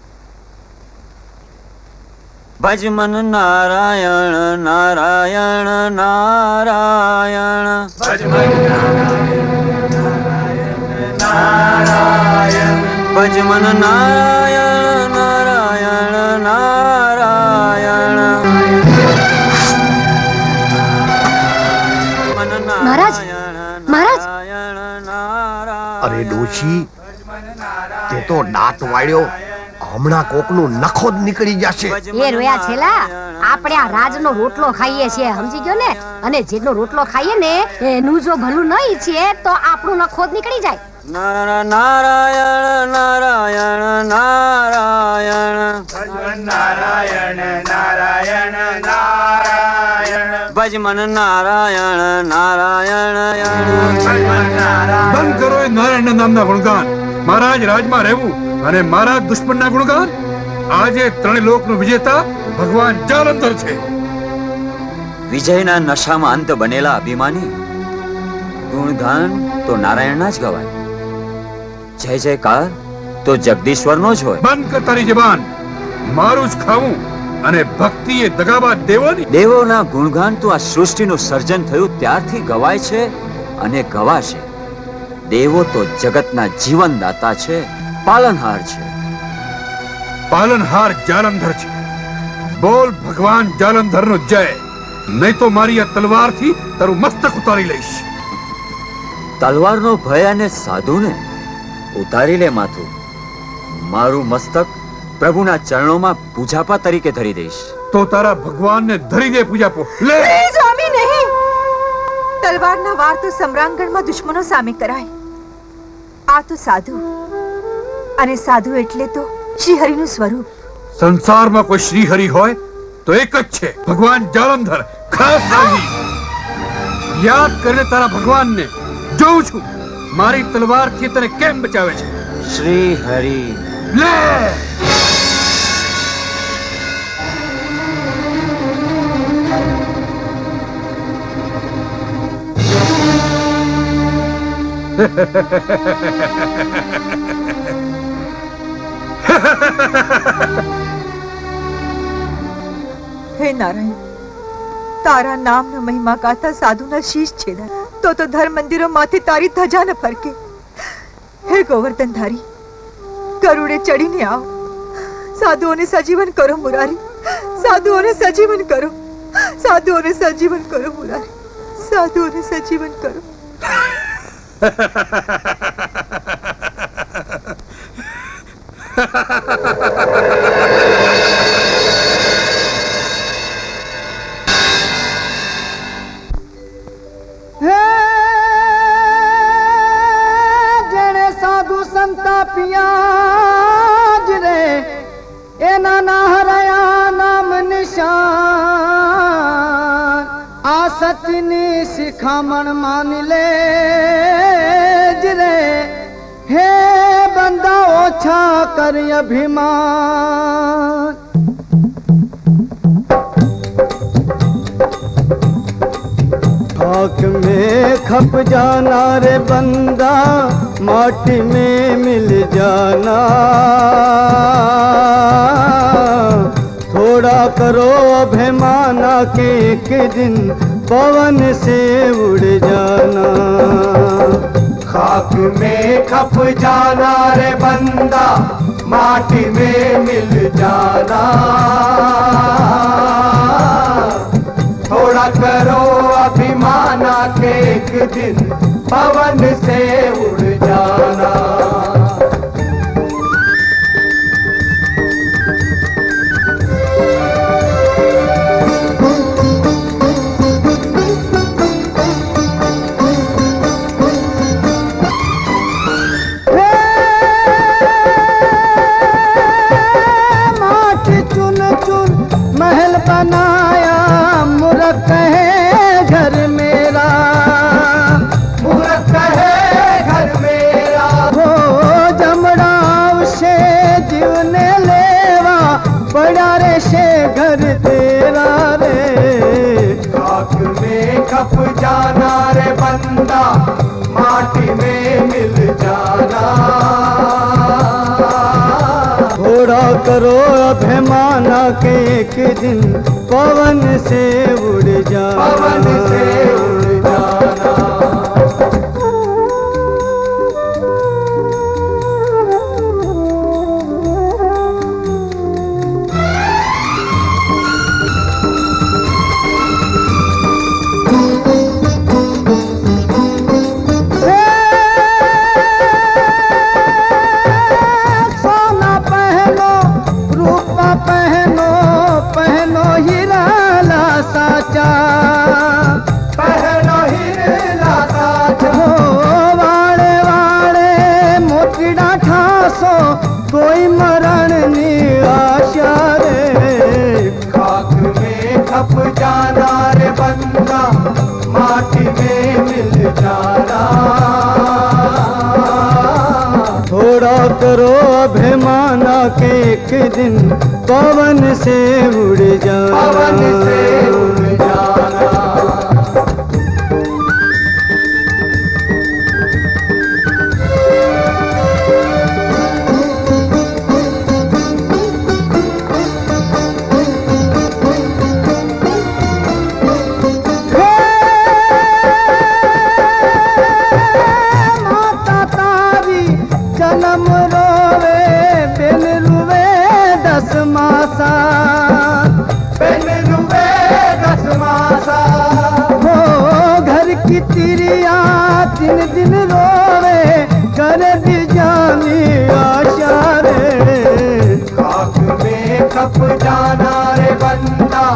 ભજ મન નારાયણ નારાયણ નારાયણ. ભજ મન નારાયણ નારાયણ નારાયણ. મહારાજ, અરે ડોશી, તે તો દાંત વાળ્યો, હમણાં કોકનું નખો જ નીકળી જશે. એ રોયા છેલા, આપણે આ રાજનો રોટલો ખાઈએ છીએ, સમજી ગયો ને? અને જેટલો રોટલો ખાઈએ ને એનું જો ભલું ન ઈચ્છીએ તો આપણું નખો જ નીકળી જાય. નારાયણ નારાયણ નારાયણ. નારાયણ નારાયણ નારાયણ. ભજ મન નારાયણ નારાયણ. બંધ કરો એ નારાયણના નામના ગુણગાન. મહારાજ રાજમાં રહેવું અને મારા દુશ્મનના ગુણગાન. આજે ત્રણેય લોકનો વિજેતા ભગવાન જાલંધર છે. વિજયના નશામાં અંત બનેલા અભિમાની ગુણગાન તો નારાયણના જ ગવાય. જય જયકાર તો જગદીશ્વરનો જ હોય. બંધ કર તારી જબાન. મારું જ ખાવું અને ભક્તિ એ દગાબાજ દેવોની. દેવોના ગુણગાન તો આ સૃષ્ટિનું સર્જન થયું ત્યારથી ગવાય છે અને ગવાશે. દેવો તો જગતના જીવનદાતા છે, પાલનહાર છે. પાલનહાર જાલંધર છે. બોલ ભગવાન જાલંધરનો જય, નહીં તો મારી આ તલવારથી તારું મસ્તક ઉતારી લઈશ. તલવારનો ભય અને સાધુને ઉતારી લે માથું. મારું મસ્તક પ્રભુના ચરણોમાં પૂજાપા તરીકે ધરી દઈશ. તો તારા ભગવાનને ધરી દે પૂજાપો. લે સ્વામી, નહીં. તલવારના વાર તો સમ્રાંગણમાં દુશ્મનો સામે કરાય. આ તો સાધુ, અને સાધુ એટલે તો શ્રી હરિનું સ્વરૂપ. સંસારમાં કોઈ શ્રી હરિ હોય તો એક જ છે, ભગવાન જાલંધર. ખાસ સાવજી, યાદ કરીને તારા ભગવાનને. જોઉં છું મારી તલવારથી તને કેમ બચાવે છે. શ્રી હરિ. લે! હે નારાયણ, તારા નામનો મહિમા ગાતા સાધુના શીશ છેદાય તો ધર્મ મંદિરોમાંથી તારી ધજા ન ફરકે. હે ગોવર્ધનધારી, ગરુડે ચડીને આવ. સાધુઓને સજીવન કરો મુરારી, સાધુઓને સજીવન કરો, સાધુઓને સજીવન કરો મુરારી, સાધુઓને સજીવન કરો. જેણે સાધુ સંતાપ્યા જ રે એના ના હરયા નામ નિશાન. આ સચની શિખામણ માની લે જ રે. હે બંદા ઓછા કર અભિમાન. खाक में खप जाना रे बंदा, माटी में मिल जाना. थोड़ा करो अभिमाना के एक दिन पवन से उड़ जाना. खाक में खप जाना रे बंदा, माटी में मिल जाना. थोड़ा करो अभिमाना के एक दिन पवन से उड़ जाना. माटी चुन चुन महल बनाया, मूर्ख है घर मेरा, मूर्ख है घर मेरा. हो जमड़ाव से जीवने लेवा, बड़ा रे से घर तेरा रे. खाक में खप जाना रे बंदा, माटी में मिल जाना. थोड़ा करो अभिमाना के एक दिन पवन से उड़ जाना. पवन से उड़ जाना. सोना पहनो, रूपा पहनो, पहनो हीरा ला साचा. पहनो हीरा साचा. हो वाड़े वाड़े मोतीड़ा ठासो, कोई मरण नी आशा रे. खाक में खप जाना रे बंदा, माटी में मिल जाना. थोड़ा करो अभिमाना के एक दिन पवन से उड़ जाना. पवन से उड़ जाना. माता तारी जन्म रोवे, बिन रुवे 10 मासा. बिन रुवे 10 मासा. हो घर की तिरिया 3 दिन रोवे, कर भी जानी आशा रे. खाक में खप जाना रे बंदा,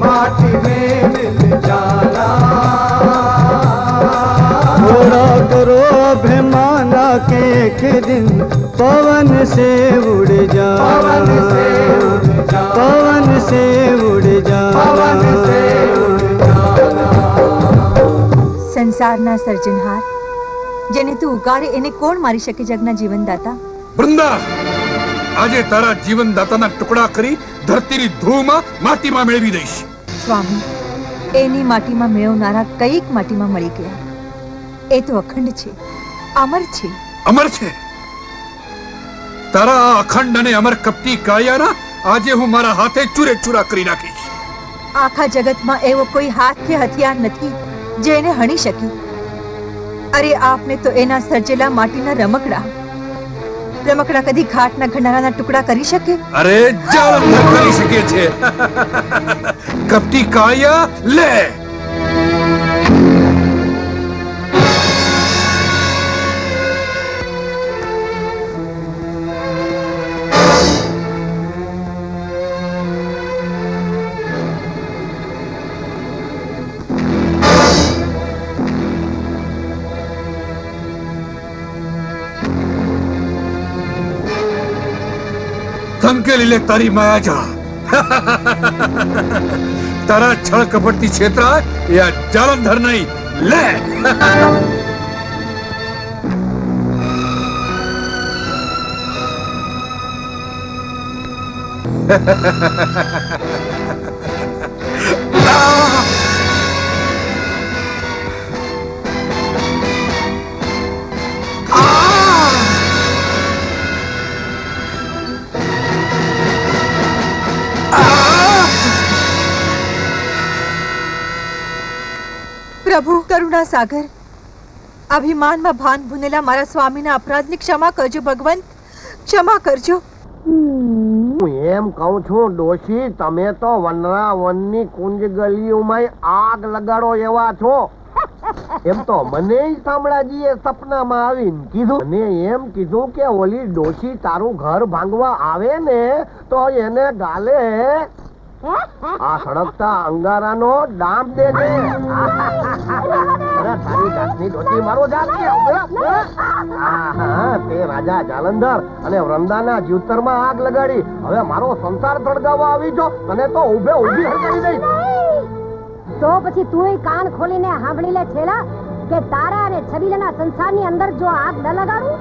माटी में मिल जाना. थोड़ा करो अभिमाना के से उड़ जाना। સંસારના સર્જનહાર જેને તું ઉગારે એને કોણ મારી શકે જગના જીવનદાતા? વૃંદા, આજે તારા જીવનદાતાના ટુકડા કરી ધરતીની ધૂળમાં માટીમાં મેળવી દઈશ. સ્વામી, એની માટીમાં મેળવનારા કઈક માટીમાં મળી ગયા. એ તો અખંડ છે, અમર છે. અમર છે? તારા આ અખંડ અને અમર કપટી કાયાના આજે હું મારા હાથે ચૂરે ચૂરા કરી નાખીશ. આખા જગતમાં એવો કોઈ હાથ કે હથિયાર નથી જે એને હણી શકે. અરે આપને તો એના સર્જેલા માટીના રમકડા કદી ઘાટના ઘંડારાના ટુકડા કરી શકે? અરે જાલંધર કરી શકે છે. કપટી કાયા, લે! સંકેલી લે તારી માયા જા. તારા છળ કપટથી છેતરા એ આ જાલંધર નહીં. લે! પ્રભુ કરુણા સાગર, અભિમાનમાં ભાન ભૂનેલા મારા સ્વામીના અપરાધની ક્ષમા કરજો ભગવંત, ક્ષમા કરજો. હું એમ કહું છું ડોશી, તમે તો વનરા વનની કુંજ ગલીઓમાં આગ લગાડો એવા છો. એમ તો મને શામળાજીએ સપનામાં આવીને કીધું, મને એમ કીધું કે ઓલી ડોશી તારું ઘર ભાંગવા આવે ને તો એને ગાલે આ સળગતા અંગારાનો ડાંપ દેજે. અરે તારી જાતની ડોશી મારો જાત છે. તે રાજા જાલંધર અને વૃંદાના જીવતરમાં આગ લગાડી હવે મારો સંસાર સળગાવવા આવી છો. તને તો ઊભે ઊભી હળગાવી દઈશ. તો પછી તું કાન ખોલીને સાંભળી લે છેલા કે તારા અને છબીલાના સંસારની અંદર જો આગ ન લગાડું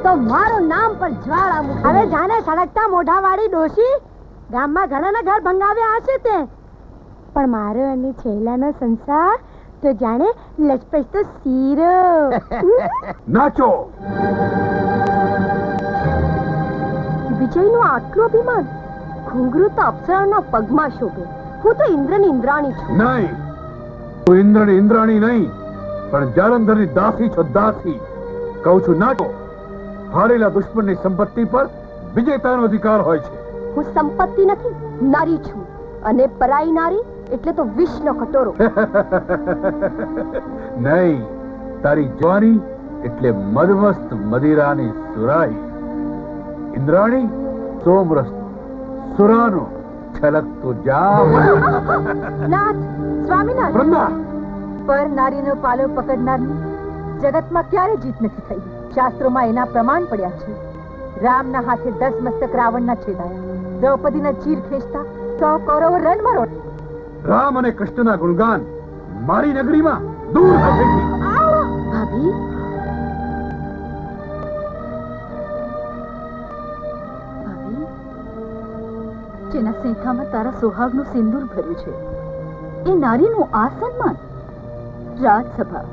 તો મારું નામ પણ જ્વાળામુખી. હવે જાણે સળગતા મોઢાવાળી ડોશી ગામમાં ઘણાના ઘર ભંગાવ્યા હશે તે, પણ મારો અને છેલાનો સંસાર તો જાણે લચપચતો શીરો. નાચો! વિજયનું આટલું અભિમાન! ઘૂંઘરું તો અપ્સરાના પગમાં શોભે. હું તો ઇન્દ્રની ઇન્દ્રાણી છું. નહીં, તું ઇન્દ્રની ઇન્દ્રાણી નહીં, પણ જાલંધરની દાસી છો, દાસી. કહું છું નાચો. હારેલા દુશ્મનની સંપત્તિ પર વિજેતાનો અધિકાર હોય છે. હું સંપત્તિ નથી, નારી છું, અને પરાઈ નારી એટલે તો વિષનો કટોરો. નહીં, તારી જવાની એટલે મદમસ્ત મદિરાની સુરાહી. ઇન્દ્રાણી સોમરસ સુરાનો છલકતો જામ. નાથ, સ્વામીનાથ, વૃંદા, પર નારીનો પાલો પકડનારની જગતમાં ક્યારે જીત નથી થઈ. શાસ્ત્રોમાં એના પ્રમાણ પડ્યા છે. રામના હાથે 10 મસ્તક રાવણના છેદાયા, દ્રૌપદીના ચીર ખેંચતા 100 કૌરવો રણમાં રોટ. રામ અને કૃષ્ણના ગુણગાન મારી નગરીમાં દૂર હશેથી. ભાભી, જેના સેથામાં તારા સુહાગનું સિંદૂર ભર્યું છે એ નારીનું આ સન્માન. રાજસભા,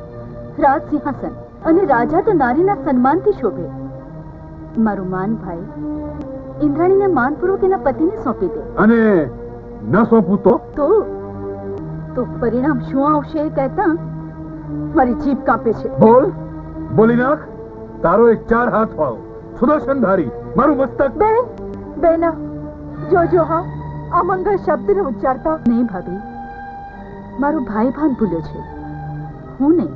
રાજસિંહાસન અને રાજા તો નારીના સન્માનથી શોભે. મારું માન ભાઈ ઇન્દ્રાણીને માનપૂર્વક એના પતિને સોંપી દે. અને ન સોંપું તો પરિણામ શું આવશે એ કહેતા મારી જીભ કાપે છે. બોલી નાખ. તારો એક 4 હાથ વાળો સુદર્શનધારી મારું મસ્તક. બેના જોજો, હા અમંગળ શબ્દને ઉચ્ચારતા નહીં. ભાભી, મારો ભાઈ ભાન ભૂલ્યો છે, હું નહીં.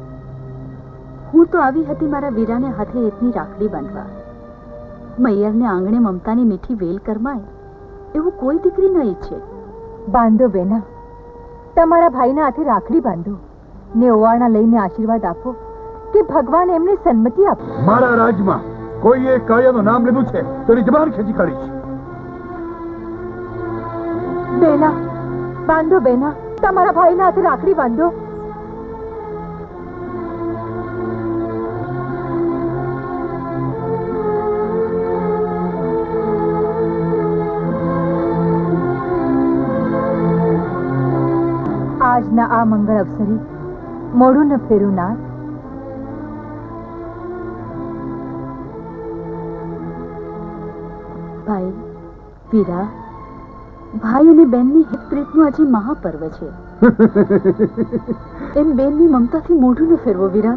હું તો આવી હતી મારા વીરાને હાથે એતની રાખડી બાંધવા. મૈયરને આંગણે મમતાની મીઠી વેલ કરમાય એવું કોઈ દીકરી ન ઈચ્છે. બાંધો બેના, તમારા ભાઈના હાથે રાખડી બાંધો ને ઓવારણા લઈને આશીર્વાદ આપો કે ભગવાન એમને સન્મતિ આપે. મારા રાજમાં કોઈએ કાયાનું નામ લીધું છે તો એની જબાન ખેંચી કાઢીશ. બેના બાંધો, બેના તમારા ભાઈના હાથે રાખડી બાંધો. આજના આ મંગળ અવસરે મોડું ન ફેરું નાથ. ભાઈ વીરા, ભાઈ અને બેનની હિત પ્રીતનું આજે મહાપર્વ છે. એમ બેનની મમતાથી મોઢું ન ફેરવો વીરા.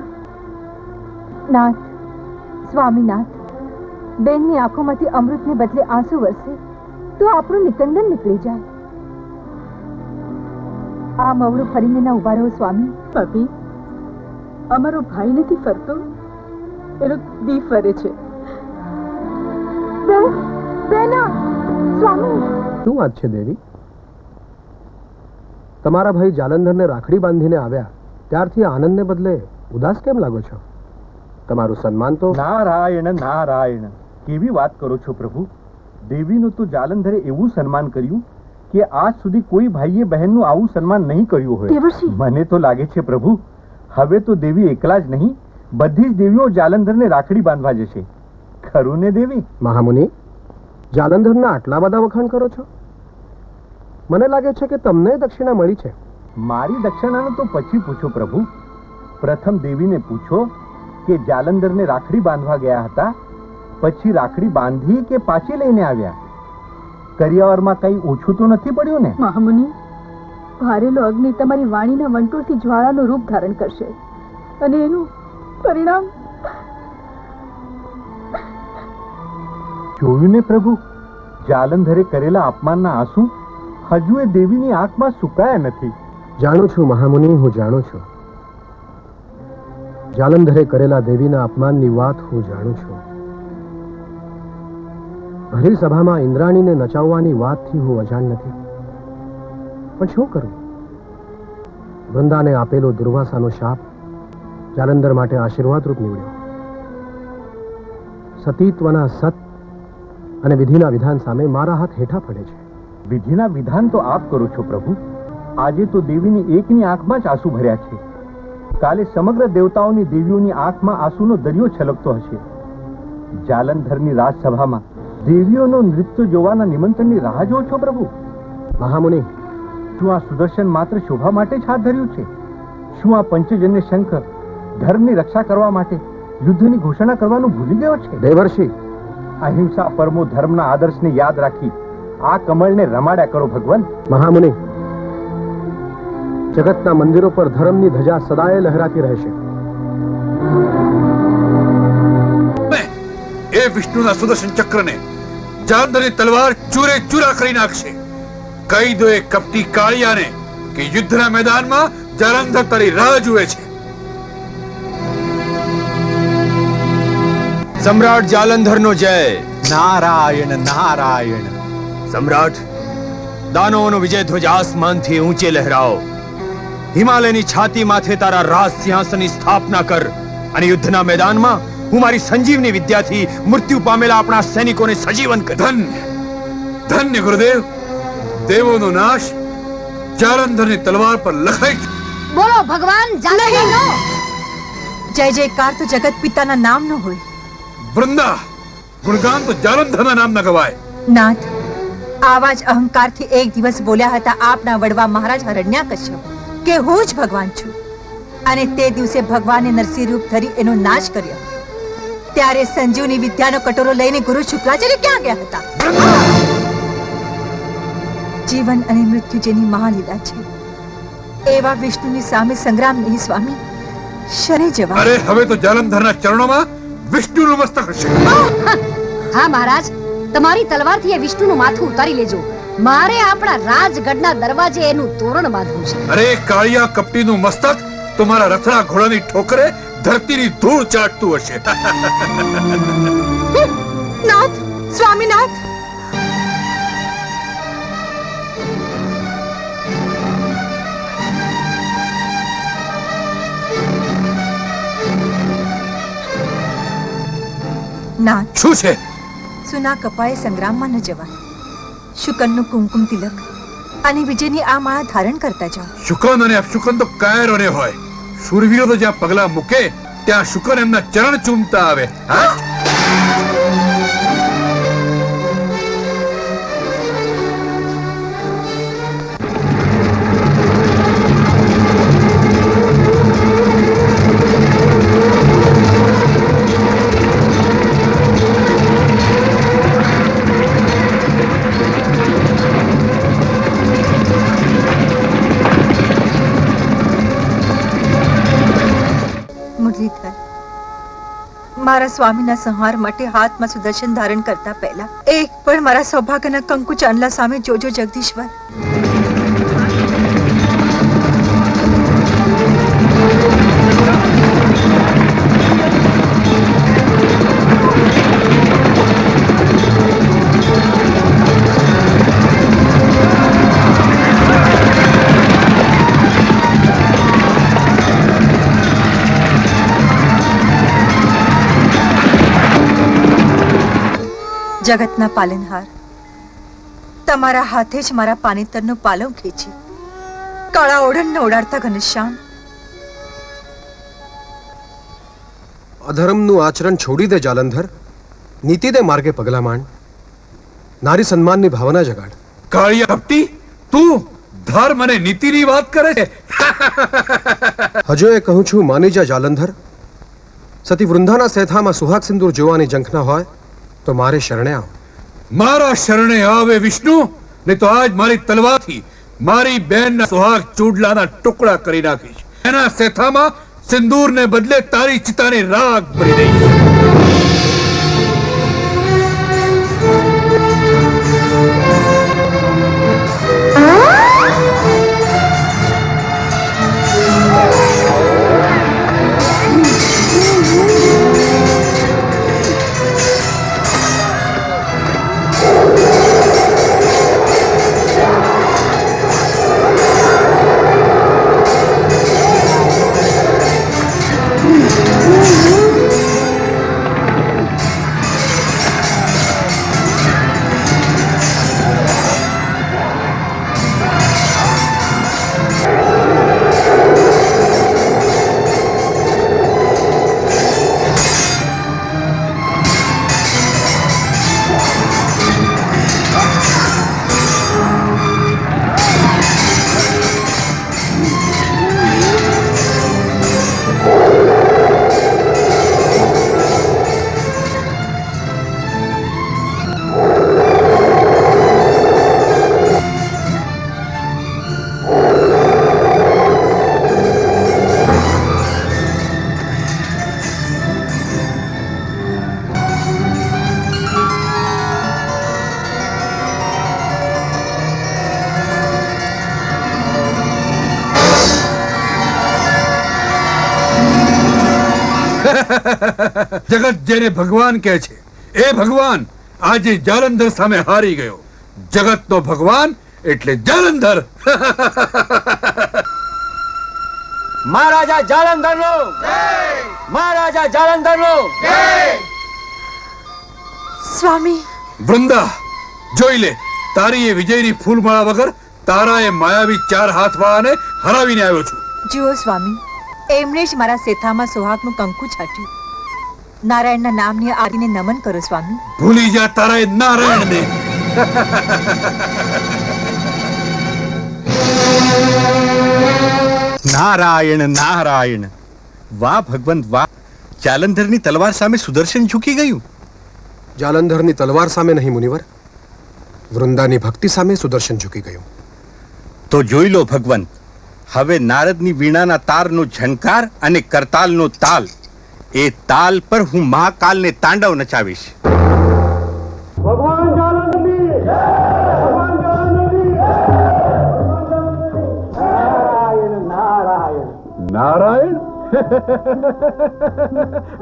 નાથ, સ્વામીનાથ, બેનની આંખોમાંથી અમૃતને બદલે આંસુ વરસે તો આપણું નિકંદન નીકળી જાય. આ મવડું ફરીને ના ઉભા રહો સ્વામી. ભાભી, અમારો ભાઈ નથી ફરતો, એનો દી ફરે છે. બેના, સ્વામી. શું વાત છે દેવી? તમારા ભાઈ જાલંધરને રાખડી બાંધીને આવ્યા ત્યારથી આનંદને બદલે ઉદાસ કેમ લાગો છો? તમારું સન્માન તો... નારાયણ નારાયણ, કેવી વાત કરો છો પ્રભુ. દેવીનું તો જાલંધરે એવું સન્માન કર્યું કે આજ સુધી કોઈ ભાઈએ બહેનનું આવું સન્માન નહીં કર્યું હોય. મને તો લાગે છે પ્રભુ, હવે તો દેવી એકલા જ નહીં, બધી જ દેવીઓ જાલંધરને રાખડી બાંધવા જશે. ખરું ને દેવી? મહામુનિ, જાલંધરના આટલા બધા વખાણ કરો છો? મને લાગે છે કે તમને દક્ષિણા મળી છે. મારી દક્ષિણાનું તો પછી પૂછો પ્રભુ. પ્રથમ દેવીને પૂછો કે જાલંધરને રાખડી બાંધવા ગયા હતા, પછી રાખડી બાંધી કે પાછી લઈને આવ્યા? કરિયાવરમાં કઈ ઓછું તો નથી પડ્યું ને? મહામુનિ, ભારેલો અગ્નિ તમારી વાણીના વંટોળથી જ્વાળાનું રૂપ ધારણ કરશે અને એનું પરિણામ... જોયું ને પ્રભુ, જાલંધરે કરેલા અપમાનના આંસુ હજુ એ દેવીની આંખમાં સુકાયા નથી. જાણું છું મહામુનિ, હું જાણું છું. જાલંધરે કરેલા દેવીના અપમાનની વાત હું જાણું છું. ભરી સભામાં ઇન્દ્રાણીને નચાવવાની વાતથી હું અજાણ નથી. પણ શું કરું? વૃંદાને આપેલો દુર્વાસાનો શાપ જાલંધર માટે આશીર્વાદરૂપ નીવડ્યો. સતીત્વના સત અને વિધિના વિધાન સામે મારા હાથ હેઠા પડે છે. વિધિના વિધાન તો આપ કરો છો પ્રભુ. આજે તો દેવીની એકની આંખમાં જ આંસુ ભર્યા છે. કાલે સમગ્ર દેવતાઓની દેવીઓની આંખમાં આંસુનો દરિયો છલકતો હશે. જાલંધરની રાજસભામાં દેવીઓનો નૃત્ય જોવાના નિમંત્રણની રાહ જો છો પ્રભુ? મહામુનિ, શું આ સુદર્શન માત્ર શોભા માટે જ હાથ ધર્યું છે? શું આ પંચજન્ય શંકર ધર્મની રક્ષા કરવા માટે યુદ્ધની ઘોષણા કરવાનું ભૂલી ગયો છે? દેવર્ષિ, અહિંસા પરમો ધર્મના આદર્શને યાદ રાખી આ કમળને રમાડ્યા કરો ભગવાન. મહામુનિ, જગતના મંદિરો પર ધર્મની ધજા સદાય લહેરાતી રહેશે. એ વિષ્ણુના સુદર્શન ચક્રને જાલંધરની તલવાર ચૂરે ચૂરા કરી નાખશે. કહી દો એ કપટી કાળિયાને કે યુદ્ધના મેદાનમાં જાલંધર તારી રાહ જુએ છે. સમ્રાટ જાલંધરનો જય. નારાયણ નારાયણ. સમ્રાટ, દાનવોનો વિજય ધ્વજ આસમાનથી ઊંચે લહેરાવો. હિમાલયની છાતી માથે તારા રાજ સિંહાસનની સ્થાપના કર અને યુદ્ધના મેદાનમાં હું મારી સંજીવની વિદ્યાથી મૃત્યુ પામેલા આપણા સૈનિકોને સજીવન કર. ધન્ય ધન્ય ગુરુદેવ. દેવોનો નાશ જાલંધરની તલવાર પર લખાય છે. બોલો ભગવાન જાલંધરનો જય જયકાર તો જગત પિતાના નામનો હોય. વૃંદા, ગુણગાન તો જાલંધરના નામના ગવાય. નાથ, આવા જ અહંકારથી એક દિવસ બોલ્યા હતા આપના વડવા મહારાજ હરણ્યાકશ્યપ કે હું જ ભગવાન છું, અને તે દિવસે ભગવાને નરસિંહ રૂપ ધરી એનો નાશ કર્યો. ત્યારે સંજીવની વિદ્યાનો કટોરો લઈને ગુરુ શુક્રાચાર્ય ક્યાં ગયા હતા? જીવન અને મૃત્યુ જેની મહાલીલા છે એવા વિષ્ણુની સામે સંગ્રામ નહીં સ્વામી, શરે જવા. અરે હવે તો જાલંધરના ચરણોમાં વિષ્ણુનું મસ્તક હશે. હા મહારાજ, તમારી તલવારથી એ વિષ્ણુનું માથું ઉતારી લેજો. મારે આપણા રાજગઢના દરવાજે એનું તોરણ બાંધવું છે. અરે કાળિયા કપટીનું મસ્તક તો મારા રથના ઘોડાની ઠોકરે ધરતીની ધૂળ ચાટતું હશે. નાથ, સ્વામીનાથ. નાથ, શું છે? સુના કપાએ સંગ્રામમાં ન જવાય. શુકનનું કુમકુમ તિલક અને વિજયની આ માળા ધારણ કરતા જાઓ. શુકન અને અપશુકન તો કાયરોને હોય. શૂરવીરો તો જ્યાં પગલા મૂકે ત્યાં શુકન એમના ચરણ ચૂમતા આવે. હા, મુરલીધર, મારા સ્વામીના સંહાર માટે હાથમાં સુદર્શન ધારણ કરતા પહેલા એક પણ મારા સૌભાગ્યના કંકુ ચાંદલા સામે જોજો જગદીશ્વર. જગતના પાલનહાર, તમારા હાથે જ મારા પાનેતરનો પાલવ ખેંચી કાળા ઓઢણને ઓડાડતા ઘનશ્યામ, અધર્મનું આચરણ છોડી દે જાલંધર, નીતિ દે માર્ગે પગલા માંડ, નારી સન્માનની ભાવના જગાડ. કાળિયા કપટી, તું ધર્મ અને નીતિની વાત કરે છે? હજુ એ કહું છું, માની જા જાલંધર. સતી વૃંદાના સેથામાં સુહાગ સિંદૂર જોવાની ઝંખના હોય તો મારે શરણે આવ. મારા શરણે આવે વિષ્ણુ, નહીં તો આજ મારી તલવારથી મારી બહેનના સુહાગ ચૂડલાના ટુકડા કરી નાખીશ. એના સેથામાં સિંદૂરને બદલે તારી ચિતાને રાગ ભરી દઈશ. જગત જેને ભગવાન કહે છે એ ભગવાન આજે જાલંધર સામે હારી ગયો. જગતનો ભગવાન એટલે જાલંધર. મહારાજા જાલંધરનો જય! મહારાજા જાલંધરનો જય! સ્વામી વૃંદા, જોઈ લે, તારી એ વિજયની ફૂલમાળા વગર તારા એ માયાવી ચાર હાથવાળાને હરાવીને આવ્યો છું. જુઓ સ્વામી, એમણે જ મારા સેથામાં સુહાગનું કંકુ છાટ્યું. નારાયણના નામની આદિને નમન કરો સ્વામી. ભૂલી જા તારા એ નારાયણને. નારાયણ નારાયણ. વાહ ભગવંત વાહ! જાલંધરની તલવાર સામે સુદર્શન ઝૂકી ગયું. જાલંધરની તલવાર સામે નહીં મુનિવર, વૃંદાની ભક્તિ સામે સુદર્શન ઝૂકી ગયું. તો જોઈ લો ભગવંત, હવે નારદની વીણાના તારનો ઝંકાર અને કરતાલનો તાલ, એ તાલ પર હું મહાકાલને તાંડવ નચાવીશ. ભગવાન જાલંધરની જય! ભગવાન જાલંધરની જય! નારાયણ નારાયણ. નારાયણ?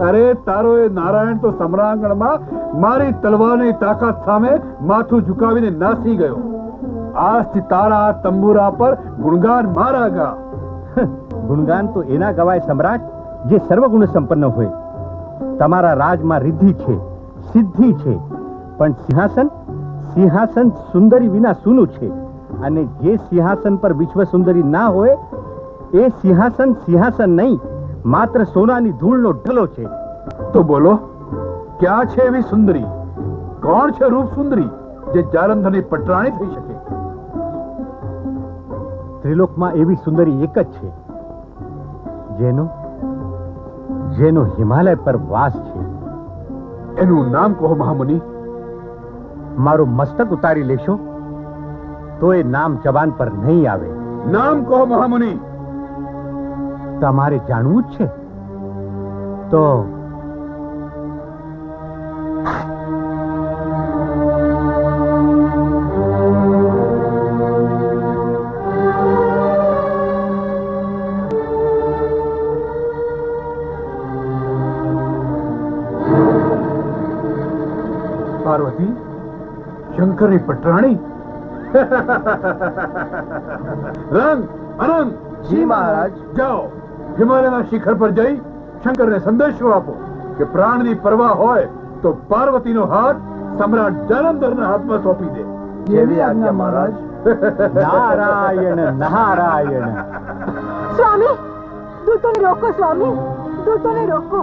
અરે તારો એ નારાયણ તો સમરાંગણમાં મારી તલવારની તાકાત સામે માથું ઝુકાવીને નાસી ગયો. આજથી તારા તંબુરા પર ગુણગાન મારા ગા. ગુણગાન તો એના ગવાય સમ્રાટ જે સર્વગુણ સંપન્ન હોય. તમારા રાજમાં રિદ્ધિ છે, સિદ્ધિ છે, પણ સિંહાસન સિંહાસન સુંદરી વિના સૂનું છે. અને જે સિંહાસન પર વિશ્વ સુંદરી ના હોય એ સિંહાસન સિંહાસન નહીં, માત્ર સોનાની ધૂળનો ઢગલો છે. તો બોલો, ક્યાં છે એવી સુંદરી? કોણ છે રૂપ સુંદરી જે જાલંધરની પટરાણી થઈ શકે? ત્રિલોકમાં એવી સુંદરી એક જ છે જેનો હિમાલય પર વાસ છે. એનું નામ કહો મહામુનિ. મારું મસ્તક ઉતારી લેશો તો એ નામ જબાન પર નહીં આવે. નામ કહો મહામુનિ. તમારે જાણવું જ છે તો પાર્વતી, શંકરની પટરાણી? રંગ અનંત. જી મહારાજ. જાઓ, હિમાલયના શિખર પર જઈ શંકરને સંદેશો આપો કે પ્રાણની પરવા હોય તો પાર્વતીનો હાથ સમ્રાટ જાલંધરના હાથમાં સોંપી દે. જેવી આજ્ઞા મહારાજ. નારાયણ નારાયણ. સ્વામી, દૂતોને રોકો સ્વામી, દૂતોને રોકો.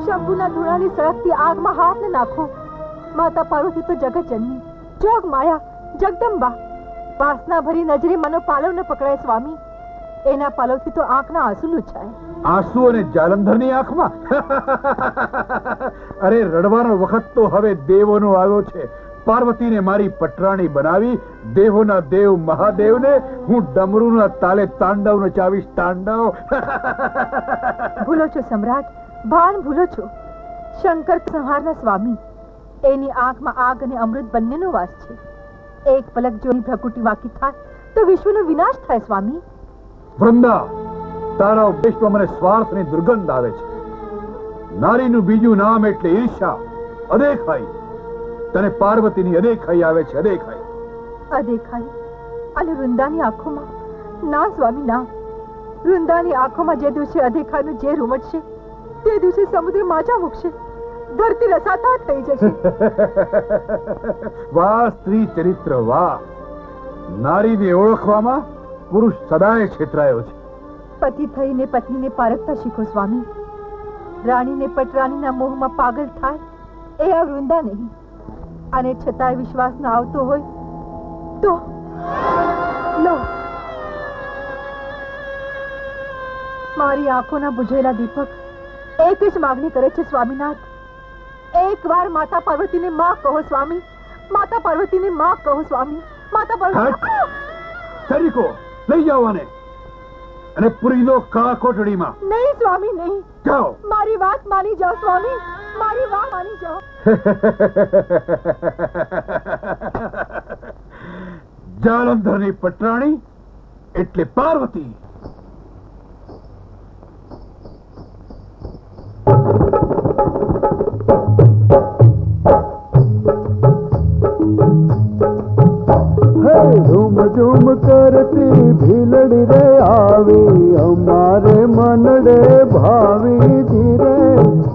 શંભુના ધૂળાની સળગતી આગમાં હાથ ન નાખો. માતા પાર્વતી તો જગત જનની, જોગ માયા, જગદંબા. વાસના ભરી નજરે મનો પાલવ ન પકડાય સ્વામી. એના પાલવથી તો આંખના આંસુ લૂછાય. આંસુ અને જાલંધરની આંખમાં? અરે, રડવાનો વખત તો હવે દેવોનો આવ્યો છે. પાર્વતીને મારી પટરાણી બનાવી દેવોના દેવ મહાદેવને હું ડમરૂના તાલે તાંડવ નચાવીશ. તાંડવ. ભૂલો છો સમ્રાટ, ભાન ભૂલો છો. શંકર સંહારના સ્વામી, એની આંખમાં આગ અને અમૃત બંનેનો વાસ છે. એક પલક જો ભ્રકુટી વાકી થાય તો વિશ્વનો વિનાશ થાય સ્વામી. વૃંદા, તારા ઉપદેશમાં મને સ્વાર્થની દુર્ગંધ આવે છે. નારીનું બીજું નામ એટલે ઈર્ષા, અદેખાઈ. તને પાર્વતીની અદેખાઈ આવે છે. અદેખાઈ, અદેખાઈ. અને વૃંદાની આંખોમાં ના સ્વામી ના. વૃંદાની આંખોમાં જે દિવસે અદેખાઈનું ઝેર ઉમટશે તે દિવસે સમુદ્ર માજા મૂકશે, ધરતી રસાતા થઈ જશે. વાહ સ્ત્રી ચરિત્ર, વાહ! નારીને ઓળખવામાં પુરુષ સદાય છેતરાયો છે. પતિ થઈને પત્નીને પારખતા શીખો સ્વામી. રાણીને પટરાણીના મોહમાં પાગલ થાય એ આ વૃંદા નહીં. અને છતાંય વિશ્વાસ ન આવતો હોય તો લો, મારી આંખોના બુઝેલા દીપક એક જ માગણી કરે છે સ્વામીનાથ. એક વાર માતા પાર્વતીને માં કહો સ્વામી. માતા પાર્વતીને માં કહો સ્વામી. માતા પાર્વતી. સરીકો, લઈ જાઓ આને અને પૂરી દો કાળા કોટડીમાં. નહીં સ્વામી, નહીં. જાઓ. મારી વાત માની જાઓ સ્વામી, મારી વાત માની જાઓ. જાલંધરની પટરાણી એટલે પાર્વતી. झूम झूम करती भीलड़ रे आवी हमारे मनड़े भावी धीरे.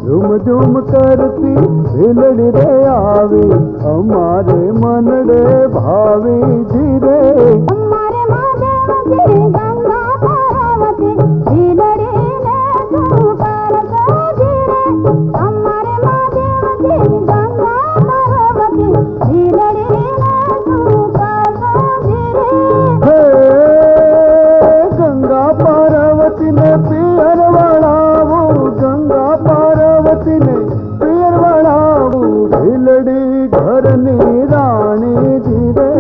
झूम झूम करती भीलड़ रे आवी हमारे मनड़े भावी धीरे. हमारे महादेव जी गंगा पार्वती भीलड़ी ने सुकर धीरे. हमारे महादेव जी गंगा पार्वती भीलड़ी ने पार्वती ने पियर वड़ावू, गंगा पार्वती ने पियर वड़ावू. भीलड़ी घरनी रानी धीरे.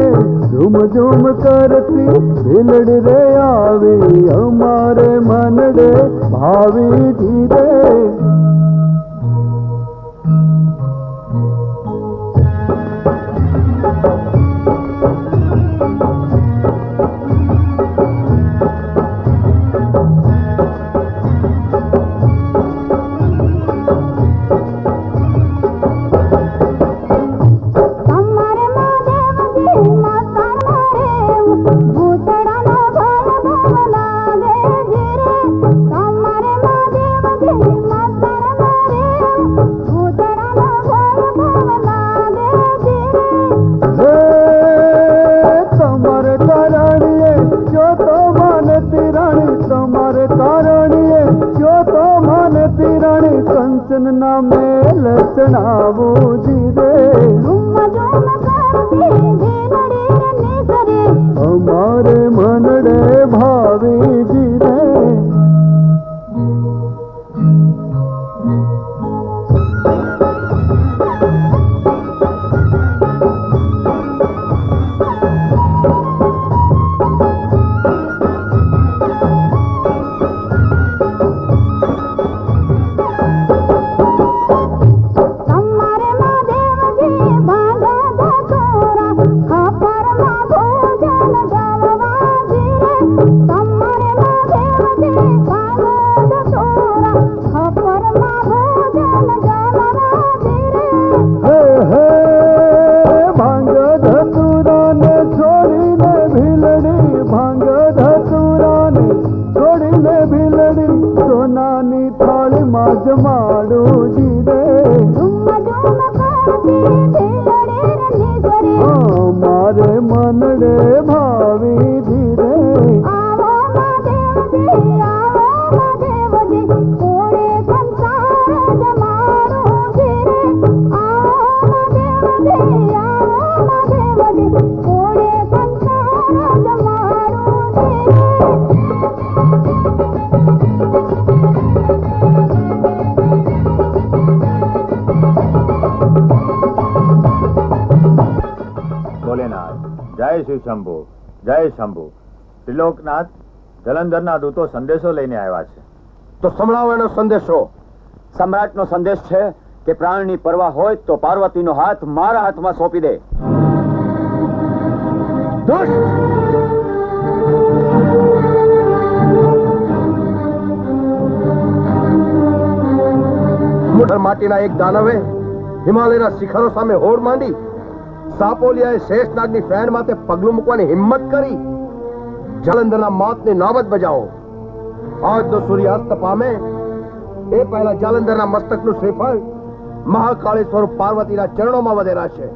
झूम झूम करती भीलड़ी रे आवी हमारे मनड़े भावी धीरे. माता मनडे भावी धीरे आवो महादेव जी कोड़े संसार जमारो धीरे आवो महादेव जी कोड़े संसार जमारो ભોલેનાથ જય શ્રી શંભુ જય શંભુ ત્રિલોકનાથ જલંધરના દૂતો સંદેશો લઈને આવ્યા છે તો સંભળાવો એનો સંદેશો. સમ્રાટનો સંદેશ છે કે પ્રાણની પરવા હોય તો પાર્વતીનો હાથ મારા હાથમાં સોંપી દે. મુઠર માટીના એક દાનવે હિમાલયના શિખરો સામે હોડ માંડી સાપોલિયાએ શેષનાગની ફેણ માથે પગલું મૂકવાની હિંમત કરી. જાલંધરના મોતની નોબત બજાવો. આજનો સૂર્યાસ્ત પામે એ પહેલા જાલંધરના મસ્તકનું શ્રીફળ મહાકાળી સ્વરૂપ પાર્વતીના ચરણોમાં વધેલા છે.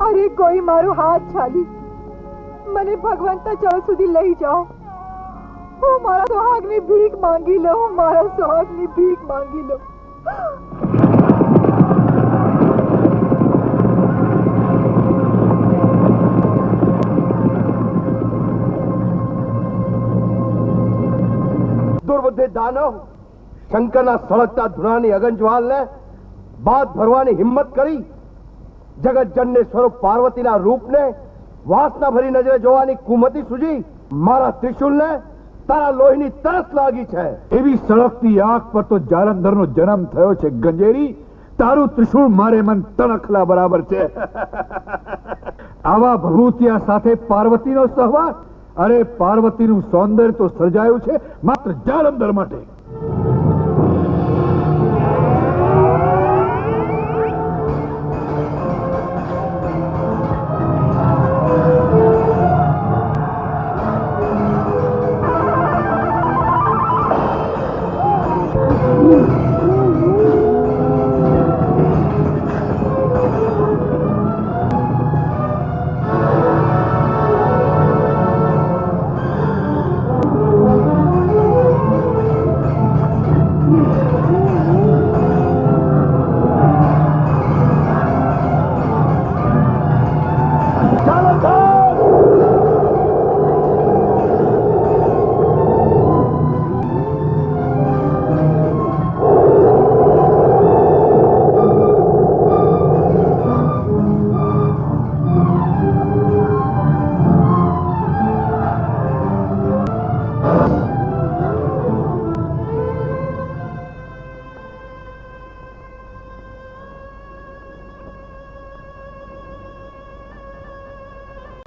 અરે કોઈ મારો હાથ છાલી મને ભગવંતા ચળ સુધી લઈ જાઓ. હું મારા સુહાગની ભીખ માંગી લઉં, મારા સુહાગની ભીખ માંગી લઉં. દુર્બુદ્ધિ દાનવ શંકરના સળગતા ધુણાની અગનજ્વાલને બાદ ભરવાની હિંમત કરી. જગત જનને સ્વરૂપ પાર્વતીના રૂપને વાસના ભરી નજરે જોવાની કુમતી સુજી. મારા ત્રિશુલને તારા લોહીની તરસ લાગી છે. એવી સળગતી આંખ પર તો જાલંધરનો જન્મ થયો છે ગંજેરી. તારું ત્રિશુળ મારે મન તણખલા બરાબર છે. આવા ભભૂતિયા સાથે પાર્વતીનો સહવાસ. અરે પાર્વતીનું સૌંદર્ય તો સર્જાયું છે માત્ર જાલંધર માટે.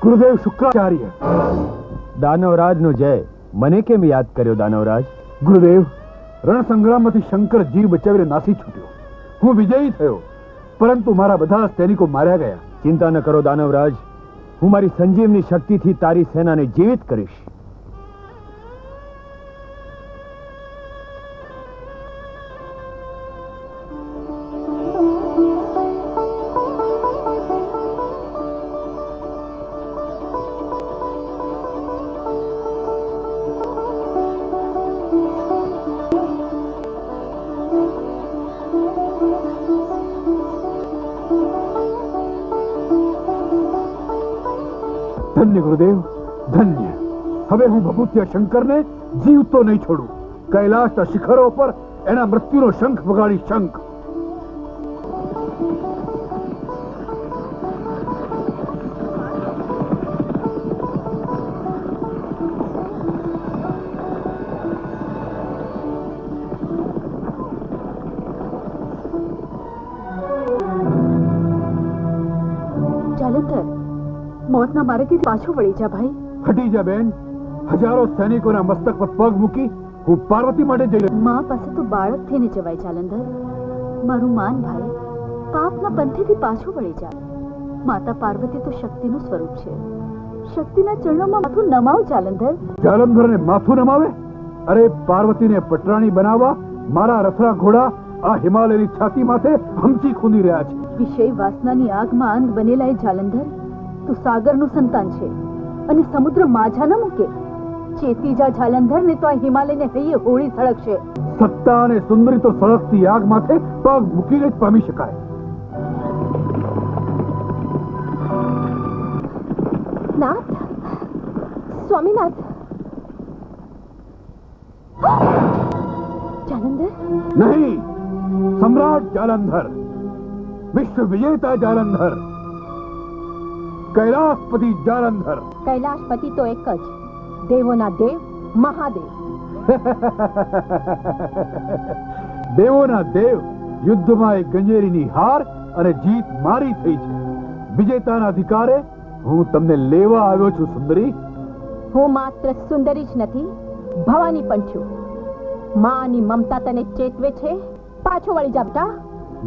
ગુરુદેવ શુક્રાચાર્ય. દાનવરાજનો જય. મને કેમ યાદ કર્યો દાનવરાજ? ગુરુદેવ, રણસંગ્રામમાંથી શંકર જીવ બચાવીને નાસી છૂટ્યો. હું વિજયી થયો, પરંતુ મારા બધા સૈનિકો માર્યા ગયા. ચિંતા ન કરો દાનવરાજ, હું મારી સંજીવની શક્તિથી તારી સેનાને જીવિત કરીશ. ધન્ય ગુરુદેવ, ધન્ય. હવે હું ભભૂતિયા શંકરને જીવતો નહીં છોડું. કૈલાસના શિખરો પર એના મૃત્યુનો શંખ વગાડી શંખ. જાલંધર, મોતના માર્ગેથી પાછો વળી જા ભાઈ. હટી જા બેન. હજારો સૈનિકોના મસ્તક પર પગ મૂકી હું પાર્વતી માટે જઈ રહ્યો. માં પાસે તો બાળક થઈને જવાય જાલંધર. મારું માન ભાઈ, પાપના પંથેથી પાછો વળી જા. માતા પાર્વતી તો શક્તિનું સ્વરૂપ છે. શક્તિના ચરણોમાં માથું નમાવ જાલંધર. જાલંધરને માથું નમાવે? અરે પાર્વતીને પટરાણી બનાવવા મારા રથડા ઘોડા આ હિમાલયની છાતી માથે હમચી ખૂંદી રહ્યા છે. વિષય વાસનાની આગમાં અંધ બનેલા એ જાલંધર, તું સાગરનું સંતાન છે અને સમુદ્ર માઝા ન મૂકે. ચેતી જા જાલંધર, ને તો આ હિમાલયને હૈયે હોળી સળગશે. સત્તા અને સુંદરી તો સળગતી આગ માથે પગ મૂકીને જ પામી શકાય. નાથ, સ્વામીનાથ. જાલંધર નહીં, સમ્રાટ જાલંધર, વિશ્વ વિજેતા જાલંધર, કૈલાસપતિ જાલંધર. કૈલાસપતિ તો એક જ, દેવોના દેવ મહાદેવ. દેવોના દેવ યુદ્ધમાં એક ગંજેરીની હાર અને જીત મારી થઈ છે. વિજેતાના અધિકારે હું તમને લેવા આવ્યો છું સુંદરી. હું માત્ર સુંદરી જ નથી, ભવાની પણ છું. માની મમતા તને ચેતવે છે. પાછો વળી જા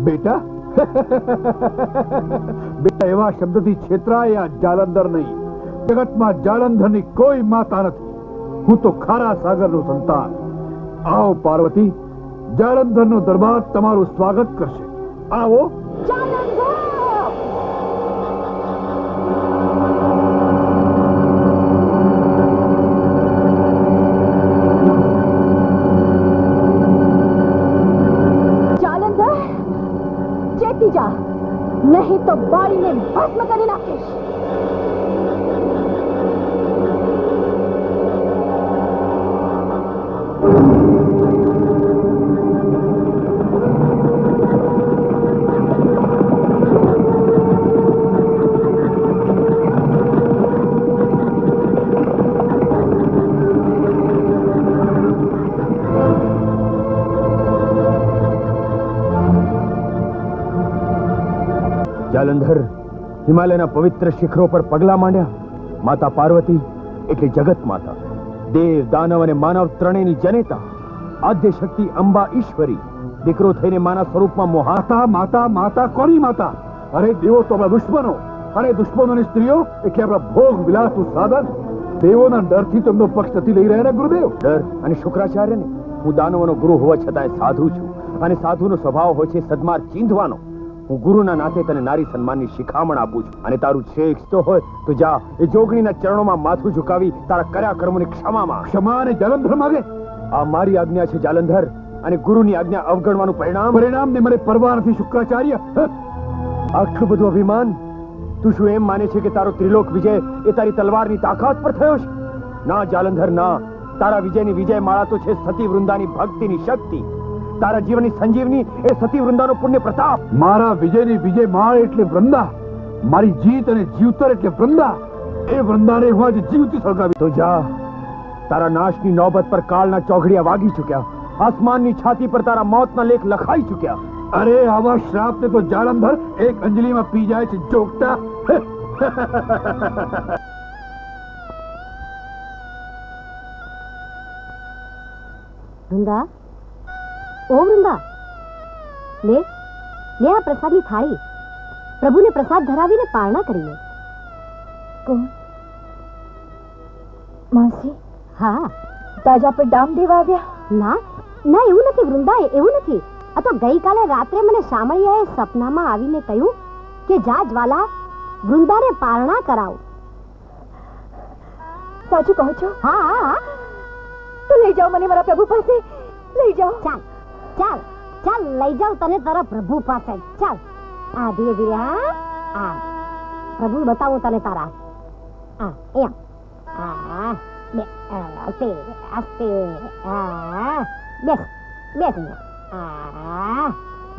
બેટા. બેટા એવા શબ્દથી છેતરાય આ જાલંધર નહીં. જગતમાં જાલંધરની કોઈ માતા નથી. હું તો ખારા સાગરનું સંતાન. આવો પાર્વતી, જાલંધરનો દરબાર તમારું સ્વાગત કરશે. આવો. જા, નહીં તો બાળીને ભસ્મ કરી નાખીશ. જાલંધર હિમાલયના પવિત્ર શિખરો પર પગલા માંડ્યા. માતા પાર્વતી એટલે જગત માતા, દેવ દાનવ અને માનવ ત્રણેયની જનેતા, આદ્ય શક્તિ અંબા ઈશ્વરી, દીકરો થઈને માના સ્વરૂપમાં માતા માતા માતા કોની માતા? અરે દેવો તો આપણા દુશ્મનો, અને દુશ્મનોની સ્ત્રીઓ એટલે આપણા ભોગ વિલાસનું સાધન. દેવોના ડરથી તો એમનો પક્ષ નથી લઈ રહ્યા ને ગુરુદેવ. ડર અને શુક્રાચાર્યને? હું દાનવોનો ગુરુ હોવા છતાંય સાધુ છું, અને સાધુનો સ્વભાવ હોય છે સદમાર્ગ ચીંધવાનો. હું ગુરુના નાતે તને નારી સન્માનની શિખામણ આપું છું, અને તારું શ્રેય ઈચ્છતો હોય તો જા એ જોગણીના ચરણોમાં માથું ઝુકાવી તારા કર્યા કર્મોની ક્ષમા માંગ. ક્ષમા અને જાલંધર માંગે? આ મારી આજ્ઞા છે જાલંધર, અને ગુરુની આજ્ઞા અવગણવાનું પરિણામ ને મને પરવા નથી શુક્રાચાર્ય. આટલું બધું અભિમાન? તું શું એમ માને છે કે તારો ત્રિલોક વિજય એ તારી તલવારની તાકાત પર થયો છે? ના જાલંધર ના, તારા વિજયની વિજય માળા તો છે સતી વૃંદાની ભક્તિની શક્તિ. તારા જીવનની સંજીવની એ સતી વૃંદાનો પુણ્ય પ્રતાપ. મારા વિજયની વિજય માળ એટલે વૃંદા, મારી જીત અને જીવતર એટલે વૃંદા. એ વૃંદાને હું આજે જીવતી સળગાવી. તો જા, તારા નાશની નોબત પર કાળના ચોઘડિયા વાગી ચૂક્યા, આસમાનની છાતી પર તારા મોતના લેખ લખાઈ ચૂક્યા. અરે આવા શ્રાપને તો જાલંધર એક અંજલિમાં પી જાય છે જોગટા. વૃંદા, ઓ વૃંદા, લે લે આ પ્રસાદની થાળી. પ્રભુને પ્રસાદ ધરાવીને પારણા કરીએ. કોણ? માસી? હા. તાજા પર ડામ દેવા આવ્યા? ના ના, એવું નથી વૃંદા, એવું નથી. આ તો ગઈકાલે રાત્રે મને શામળિયાએ સપનામાં આવીને કહ્યું કે જા જ્વાલા, વૃંદાને પારણા કરાવ. સાચું કહો છો? હા હા હા. તો લઈ જાઓ મને મારા પ્રભુ પાસે, લઈ જાઓ. ચાલ ચાલ ચાલ, લઈ જાઉં તને તારા પ્રભુ પાસે. ચાલ, આ ધીરે ધીરે. હા, પ્રભુ બતાવો તને તારા. એમ આસ્તે આસ્તે બેસ બેસ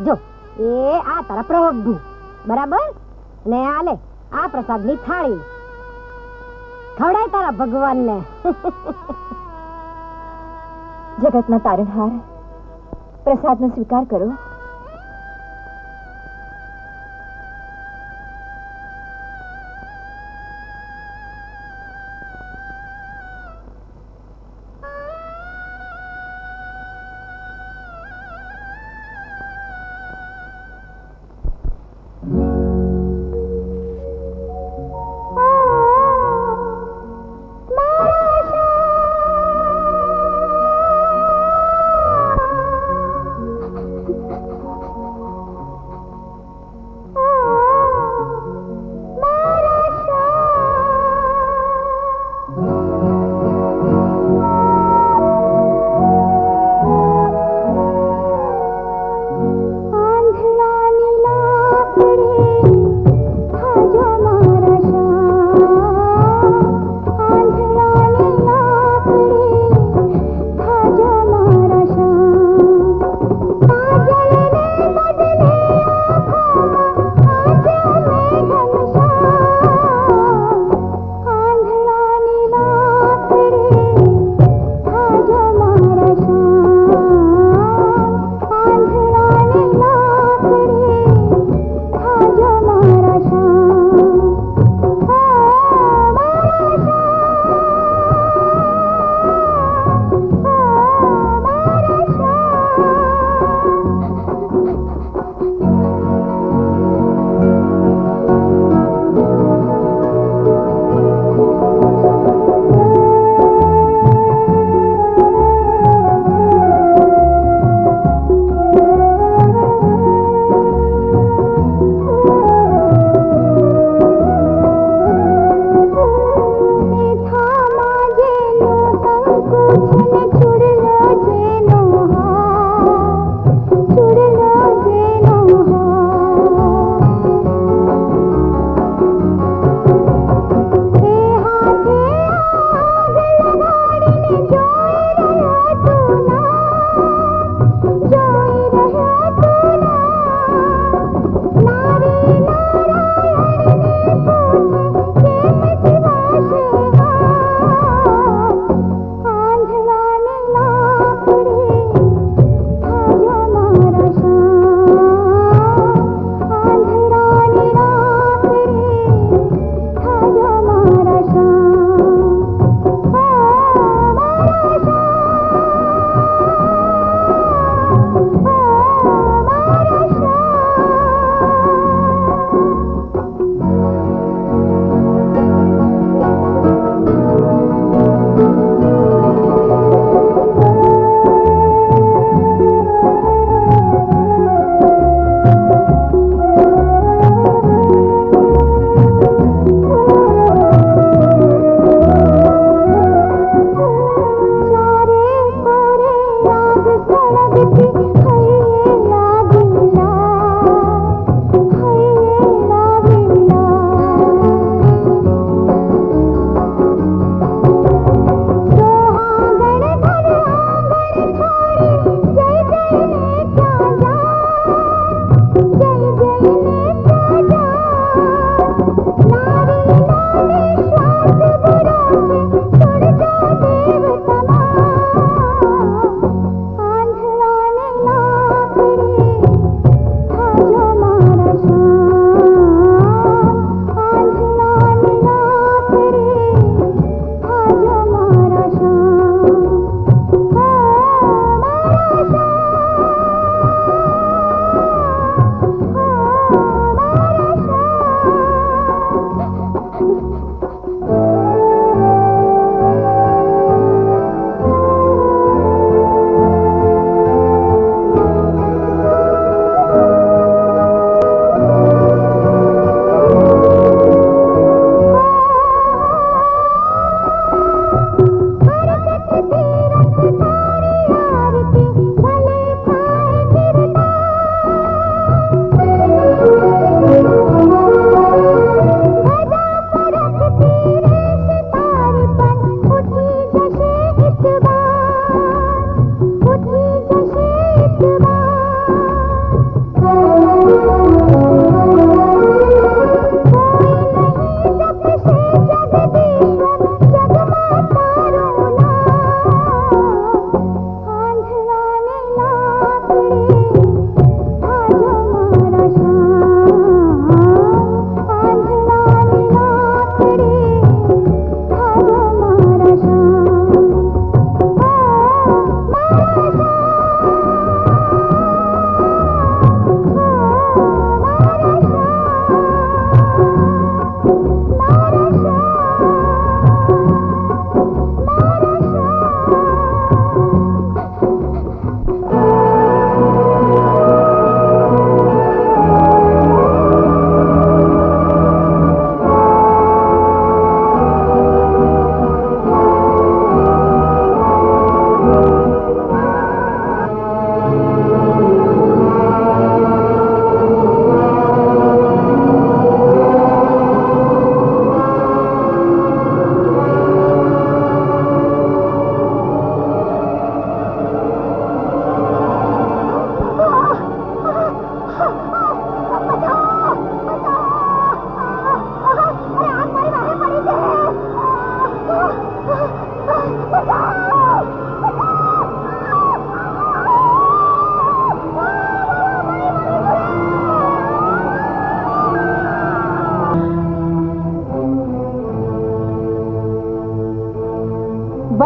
જો એ આ તારા પ્રભુ બરાબર ને આ લે આ પ્રસાદની થાળી ખવડાય તારા ભગવાનને જગતના તારણહાર પ્રસાદનો સ્વીકાર કરો.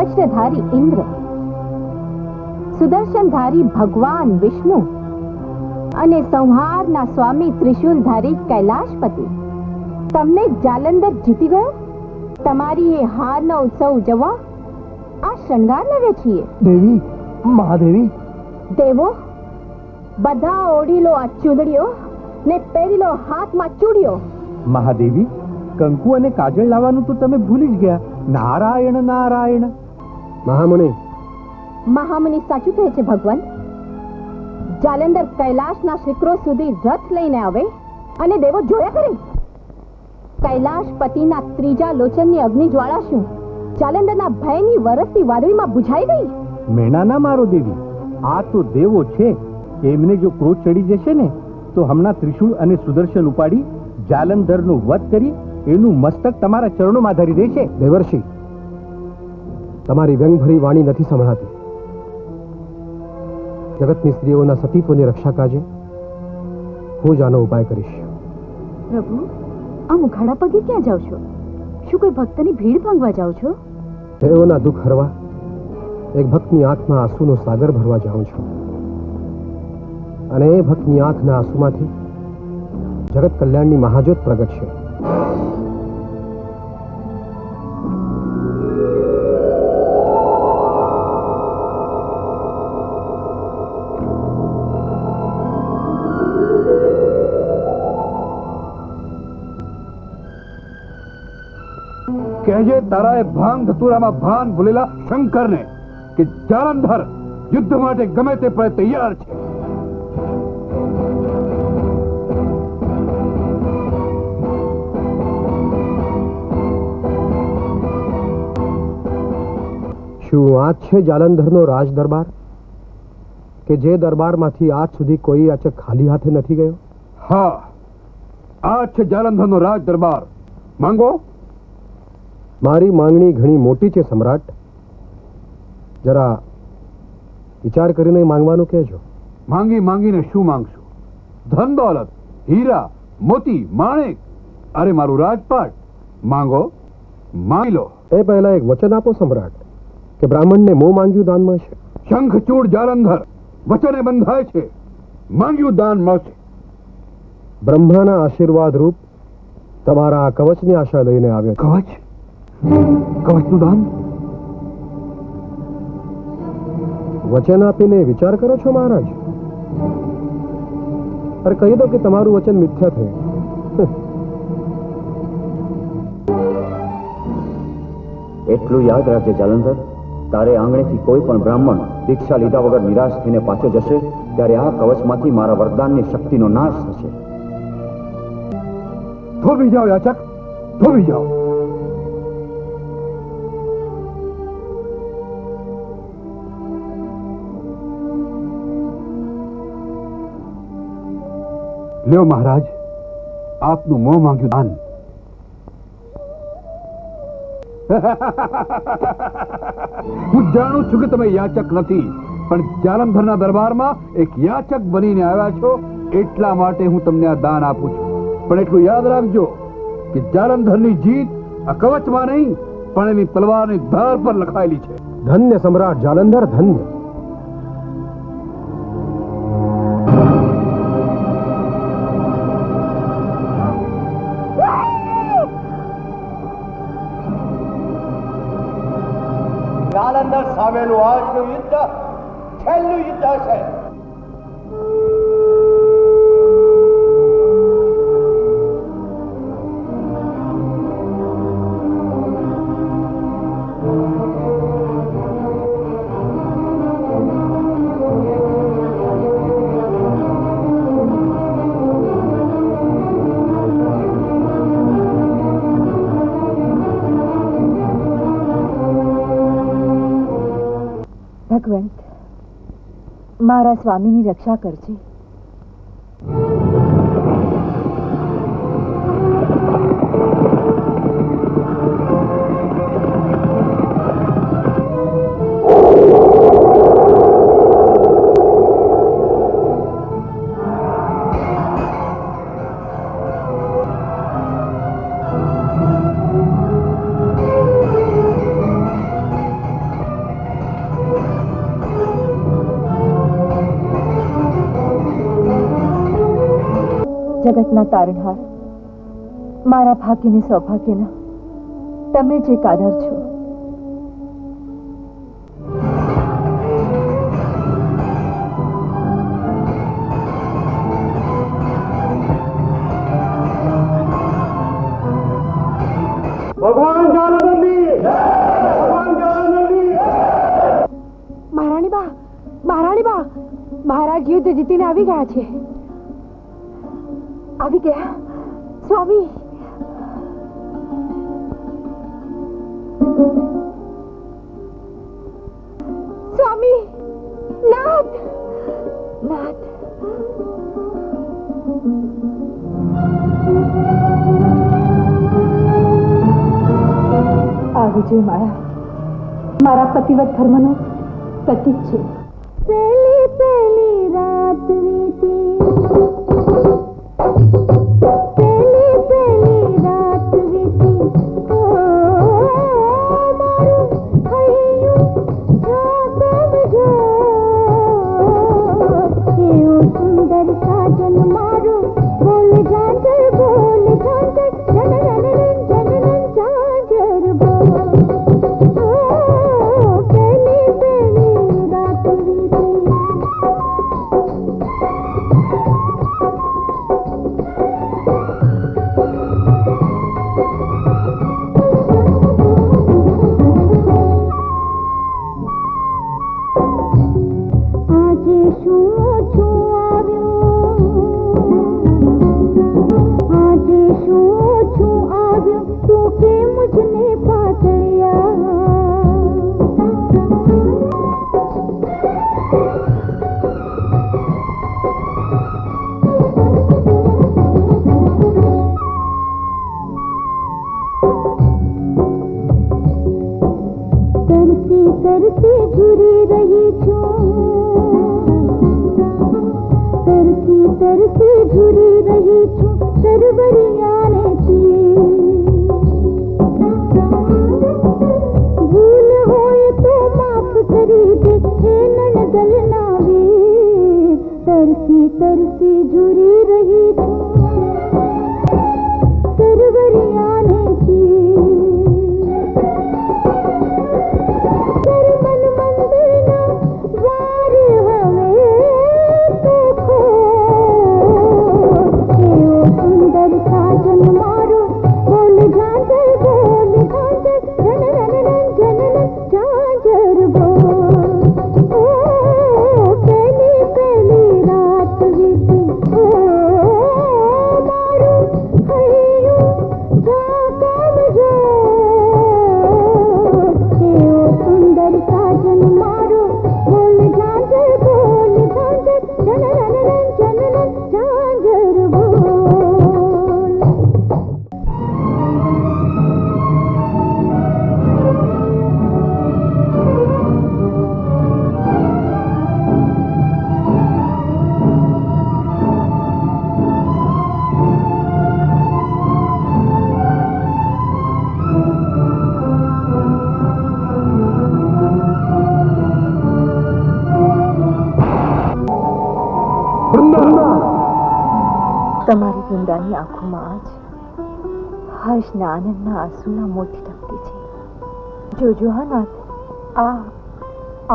વજ્રધારી ઇન્દ્ર, સુદર્શનધારી ભગવાન વિષ્ણુ અને સંહારના સ્વામી ત્રિશુલધારી કૈલાશપતિ. તમને જાલંધર જીતી ગયો. તમારી એ હારનો ઉત્સવ ઉજવવા આ શણગાર લાવ્યા છીએ. દેવી, મહાદેવી. દેવો, બધા ઓઢી લો આ ચૂંદડીઓ ને પહેરી લો હાથમાં ચૂડીઓ. મહાદેવી, કંકુ અને કાજળ લાવવાનું તો તમે ભૂલી જ ગયા. નારાયણ નારાયણ. મહામુનિ, મહામુનિ સાચું કહે છે ભગવાન. જાલંધર કૈલાશના શિખરો સુધી રથ લઈને આવે અને દેવો જોયા કરે. કૈલાશપતિના ત્રીજા લોચનની અગ્નિ જ્વાળા શું જાલંધરના ભયની વરસતી વાદળીમાં બુઝાઈ ગઈ? મેણા ના મારો દેવી, આ તો દેવો છે. એમને જો ક્રોધ ચડી જશે ને તો હમણાં ત્રિશુળ અને સુદર્શન ઉપાડી જાલંધરનું વધ કરી એનું મસ્તક તમારા ચરણોમાં ધરી દેશે. દેવર્ષિ, તમારી વ્યંગભરી વાણી નથી સંભળાતી. જગતની સ્ત્રીઓના સતીત્વની રક્ષા કાજે હું જ આનો ઉપાય કરીશ. પ્રભુ, આ મુખાડા પગે ક્યાં જાવ છો? શું કોઈ ભક્તની ભીડ ભાંગવા જાવ છો? તેઓના દુઃખ હરવા એક ભક્તની આંખમાં આંસુનો સાગર ભરવા જાઉં છું. અને એ ભક્તની આંખના આંસુમાંથી જગત કલ્યાણની મહાજ્યોત પ્રગટ છે. કહેજે તારા એ ભાંગ ધતુરામાં ભાન ભૂલેલા શંકરને કે જાલંધર યુદ્ધ માટે ગમે તે પળે તૈયાર છે. શું આ છે જાલંધરનો રાજ દરબાર કે જે દરબારમાંથી આજ સુધી કોઈ યાચક ખાલી હાથે નથી ગયો? હા, આ છે જાલંધરનો રાજ દરબાર. માંગો. મારી માંગણી ઘણી મોટી છે સમ્રાટ. જરા વિચાર કરીને માંગવાનું કહેજો. માંગી માંગીને શું માંગશું? ધન દોલત, હીરા, મોતી, માણેક, અરે મારું રાજપાટ. માંગો, માંગી લો. એ પહેલા એક વચન આપો સમ્રાટ કે બ્રાહ્મણને મોં માંગ્યું દાન મળશે. શંખચૂડ જાલંધર વચને બંધાય છે, માંગ્યું દાન મળશે. બ્રહ્માના આશીર્વાદ રૂપ તમારા આ કવચની આશા લઈને આવ્યો. કવચ? કવચનું દાન? વચન આપીને વિચાર કરો છો મહારાજ? અરે કહી દો કે તમારું વચન મિથ્યા થયું. એટલું યાદ રાખજે જાલંધર, તારે આંગણેથી કોઈ પણ બ્રાહ્મણ દીક્ષા લીધા વગર નિરાશ થઈને પાછો જશે ત્યારે આ કવચમાંથી મારા વરદાનની શક્તિનો નાશ થશે. થોભી જાઓ યાચક, થોભી જાઓ. લ્યો મહારાજ, આપનું મોં માંગ્યું દાન. હું જાણું છું કે તમે યાચક નથી, પણ જાલંધરના દરબારમાં એક યાચક બનીને આવ્યા છો એટલા માટે હું તમને આ દાન આપું છું. પણ એટલું યાદ રાખજો કે જાલંધરની જીત આ કવચમાં નહીં પણ એની તલવારની ધાર પર લખાયેલી છે. ધન્ય સમ્રાટ જાલંધર, ધન્ય. જાલંધર સામેનું આજનું યુદ્ધ છેલ્લું યુદ્ધ છે. ભગવંત, મારા સ્વામીની રક્ષા કરજે. જગતના તારણહાર, મારા ભાગ્યને સૌભાગ્યના તમે જ એક આધાર છો. ભગવાન જાલંધરની ભગવાન જાલંધરની. મહારાણી બા, મહારાણી બા, મહારાજ યુદ્ધ જીતીને આવી ગયા છે. આવી ગયા સ્વામી. સ્વામી, નાથ, નાથ. આ વિજય મારા પતિવત ધર્મનો પ્રતીક છે. पहली पहली रात बीती, पहली पहली रात बीती, ओ मारू हयू झाका बजो, केऊ सुंदर साजन मारू बोल झांझर जननन जननन झांझर बोल. पहली पहली रात बीती. આજે શું છું આવ્યો, આજે શું છું આવ્યો, તું કે મુझने પાતળિયા. तरसी तरसी झुरी रही છું, तरसी तरसी झुरी રહી છું સરવરિયાનેથી. ભૂલ હોય તો માફ કરી દે હે નણદલના વીર. तरसी तरसी झुरी રહી છું સરવરિયાનેથી. તમારી વૃંદાની આંખોમાં આજ હર્ષના આનંદના આંસુના મોટી ટપકી છે. જોજો હા નાથ, આ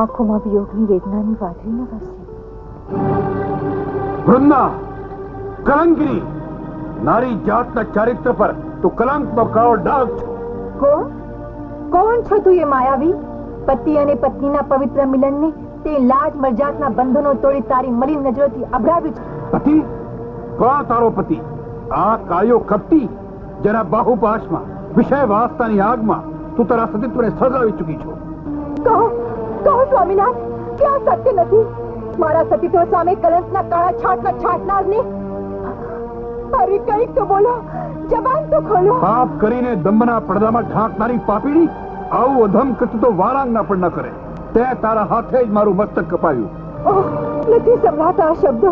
આંખોમાં વિયોગની વેદનાની વાદળી ન વરસે. વૃંદા, કલંકિની, નારી જાતના ચારિત્ર પર તું કલંકનો કાળો ડાઘ છે. કોણ છો તું એ માયાવી? પતિ અને પત્નીના પવિત્ર મિલનને તે લાજ મરજાતના બંધનો તોડી તારી મલિન નજરોથી અભડાવ્યું છે. પતિ? કોણ તારો પતિ? આ કાળિયો કપટી જેના બાહુપાશમાં વિષય વાસનાની આગમાં તું તારા સતીત્વને સળગાવી ચૂકી છો. કહો સ્વામીનાથ, કે આ સત્ય નથી? મારા સતીત્વ સામે કલંકના કાળા છાંટના છાંટનારને અરે કંઈક તો બોલો, જબાન તો ખોલો. પાપ કરીને દંભના પડદામાં ઢાંકનારી પાપીડી આવું અધમ કૃત્ય તો વાળાંગના પણ ન કરે. તે તારા હાથે જ મારું મસ્તક કપાયું. નથી સંભળાતા આ શબ્દો.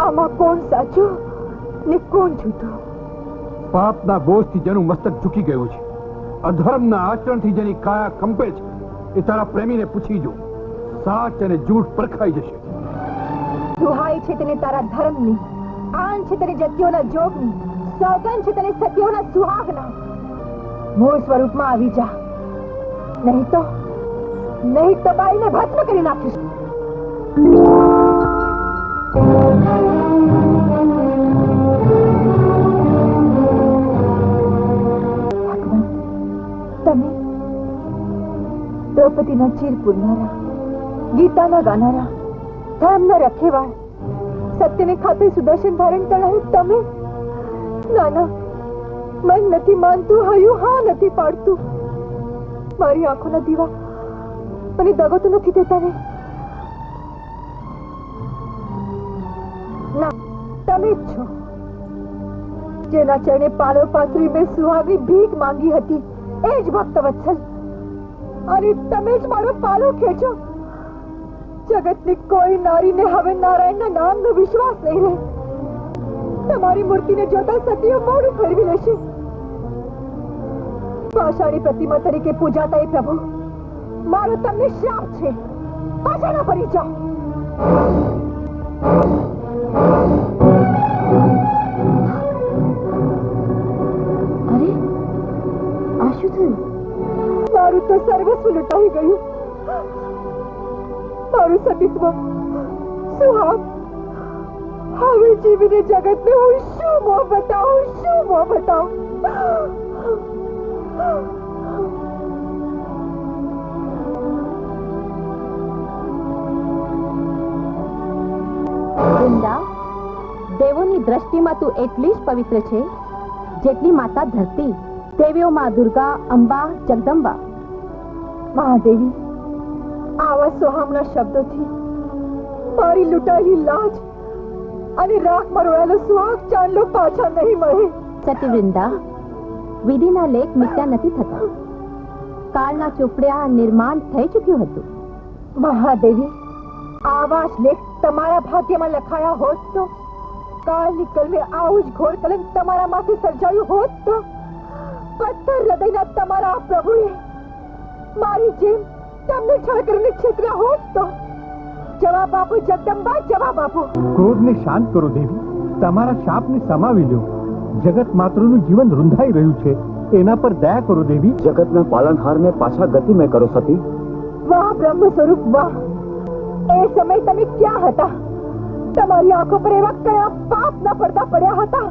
આમાં કોણ સાચું ને કોણ જૂઠું? પાપના બોજથી જેનું મસ્તક ઝૂકી ગયું છે, અધર્મના આચરણથી જેની કાયા કંપે છે, એ તારા પ્રેમીને પૂછી જો. સાચ અને જૂઠ પરખાઈ જશે. દુહાઈ છે તેને તારા ધર્મની, આન છે તને જત્યોના જોગની, સોગન છે તને સત્યોના સુહાગના. મૂળ સ્વરૂપમાં આવી જા, નહીં તો બાઈને ભસ્મ કરી નાખીશ. તમે દ્રૌપદીના ચીર પૂરનારા, ગીતાના ગાનારા, ધર્મના રખેવાળ, સત્યને ખાતે સુદર્શન ધારણ કરનાર તમે. ના ના, મન નથી માનતું, હયું હા નથી પાડતું. મારી આંખોના દીવા મને દગો તો નથી દેતા ને? ના, તમે જ છો જેના ચરણે પાલો પાથરી મેં સુહાગની ભીખ માંગી હતી, એ જ ભક્ત વત્સલ. અને તમે જ મારો પાલો ખેંચો. જગતની કોઈ નારીને હવે નારાયણના નામનો વિશ્વાસ નહીં રહે. તમારી મૂર્તિને જોતા સતીઓ મોઢું ફેરવી લેશે. પાષાણી પ્રતિમા તરીકે પૂજાતા એ પ્રભુ, મારો તમને શ્રાપ છે. પાછા ના ફરી જાઓ. અરે, આ શું થયું? મારું તો સર્વસ્વ લૂંટાઈ ગયું. મારું સતીત્વ, સુહાગ. હવે જીવીને જગતને હું શું મોહ બતાવું, શું મોહ બતાવું? વૃંદા, દેવોની દ્રષ્ટિમાં તું એટલી જ પવિત્ર છે જેટલી માતા ધરતી, દેવીઓ માં દુર્ગા, અંબા, જગદંબા. મહાદેવી, આવા સોહામના શબ્દોથી મારી લૂંટાયેલી લાજ અને રાખમાં રોયાલો સુહાગ ચાંદલો પાછા નહીં મળે. સતીવૃંદા, વિધિના લેખ મિથ્યા નથી થતા. કાળના ચોપડ્યા નિર્માણ થઈ ચૂક્યું હતું. મહાદેવી, આવા જ લેખ તમારા ભાગ્યમાં લખાયા હોત તો, કાળની કલમે આવું જ ઘોર કલંક તમારા માથે સર્જાયું હોત તો, પથ્થર હૃદયના તમારા પ્રભુએ મારી જેમ તમને છળ કરીને છેતર્યા હોત તો. જવાબ આપો જગદંબા, જવાબ આપો. ક્રોધને શાંત કરો દેવી, તમારા શાપને સમાવી લો. જગત માતૃનું જીવન રૂંધાઈ રહ્યું છે, એના પર દયા કરો દેવી. જગતના પાલનહારને પાછા ગતિમય કરો સતી. વાહ બ્રહ્મ સ્વરૂપ, વાહ! એ સમય તમે ક્યાં હતા? તમારી આંખો પર એવા કયા પાપના પડદા પડ્યા હતા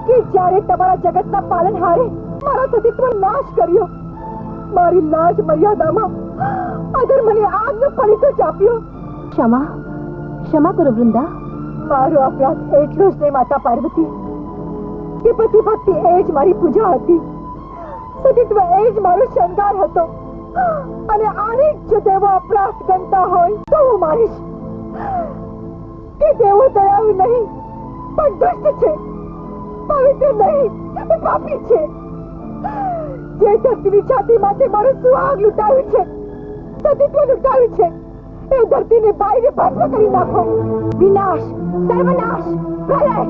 કે જ્યારે તમારા જગતના પાલનહારે મારા સતીત્વ નાશ કર્યો, મારી લાજ મર્યાદામાં અધર્મને આગનો પરિચય આપ્યો. ક્ષમા કરો વૃંદા. મારો અપરાધ એટલો જ ને માતા પાર્વતી કે પતિ ભક્તિ એ જ મારી પૂજા હતી, સતીત્વ એ જ મારો શણગાર હતો. અને આને જો દેવો અપરાધ ગણતા હોય તો હું માનીશ કે દેવો દયાળુ નહીં પણ દુષ્ટ છે, પવિત્ર નહીં પણ પાપી છે. જે ધરતીની છાતી માથે મારો સુહાગ લૂંટાવ્યું છે, સતીત્વ લૂંટાવ્યું છે, એ ધરતીને બાઈને ભસ્મ કરી નાખો. વિનાશ, સર્વનાશ, પ્રલય.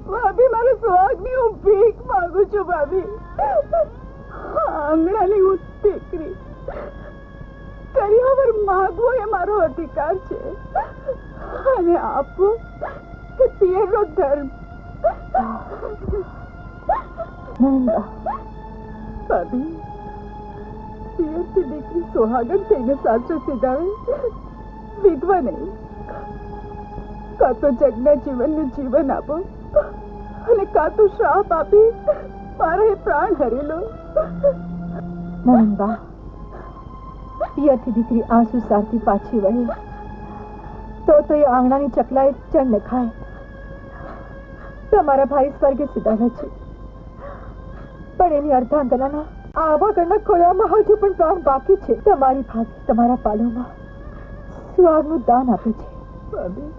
ભાભી, મારો સુહાગની હું ભીખ માંગુ છું. ભાભી, આંગણાની હું દીકરી, કરિયાવર માંગવો એ મારો અધિકાર છે અને આપવો એ પિયરનો ધર્મ. ભાભી, પિયરથી દીકરી સુહાગન થઈને સાચો સીધાવે, વિધવા નહીં. કાં તો જગના જીવનનું જીવન આપો અને કાં તો શ્રાપ આપી મારા એ પ્રાણ હરી લો. નંદબા, પિયરથી દીકરી આંસુ સારથી પાછી વળે તો એ આંગણાની ચકલાએ ચણ ન ખાય. તમારા ભાઈ સ્વર્ગે સીધાવે છે, પણ એની અર્ધાંગનાના આવા ગણના ખોળામાં હજુ પણ પ્રાણ બાકી છે. તમારી ભાભી તમારા પાલોમાં સુહાગનું દાન આપે છે. ભાભી,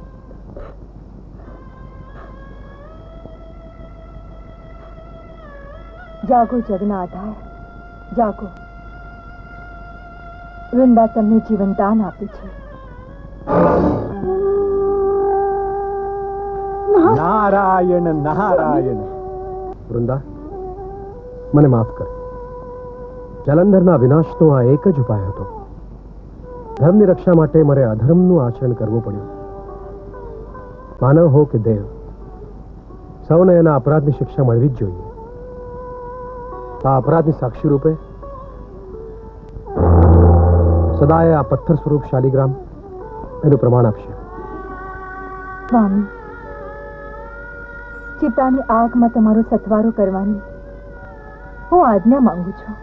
જાગો જગના આધાર, જાગો. વૃંદા તમને જીવનદાન આપે છે. નારાયણ નારાયણ. વૃંદા, મને માફ કર. જાલંધરના વિનાશનો આ એક જ ઉપાય હતો. ધર્મની રક્ષા માટે મારે અધર્મનું આચરણ કરવું પડ્યું. માનવ હો કે દેવ, સૌને એના અપરાધની શિક્ષા મળવી જ જોઈએ. આ અપરાધની સાક્ષી રૂપે સદાય આ પથ્થર સ્વરૂપ શાલિગ્રામ એનું પ્રમાણ આપશે. સ્વામી, ચિતાની આગમાં તમારો સથવારો કરવાની હું આજ્ઞા માંગુ છું.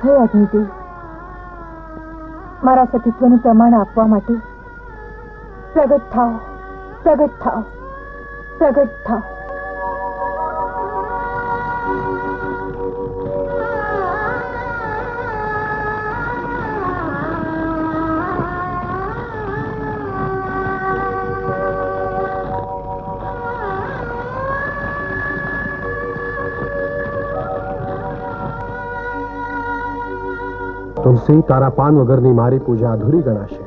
હે અગ્નિદેવ, મારા સતીત્વનું પ્રમાણ આપવા માટે પ્રગટ થાઓ, પ્રગટ થાઓ, પ્રગટ થાઓ. તુલસી, તારા પાન વગરની મારી પૂજા અધૂરી ગણાશે.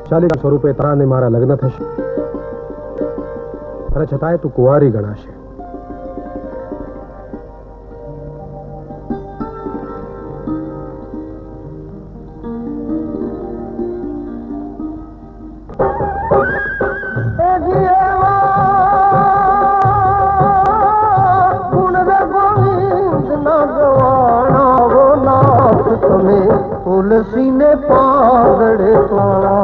શાલિગ્રામ સ્વરૂપે તારાને મારા લગ્ન થશે, અને છતાંય તું કુંવારી ગણાશે. तुलसी ने पागड़े तोड़ा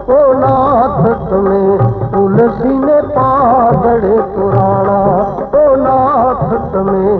ओ नाथ तुम्हें, तुलसी ने पागड़े तोड़ा ओ नाथ तुम्हें,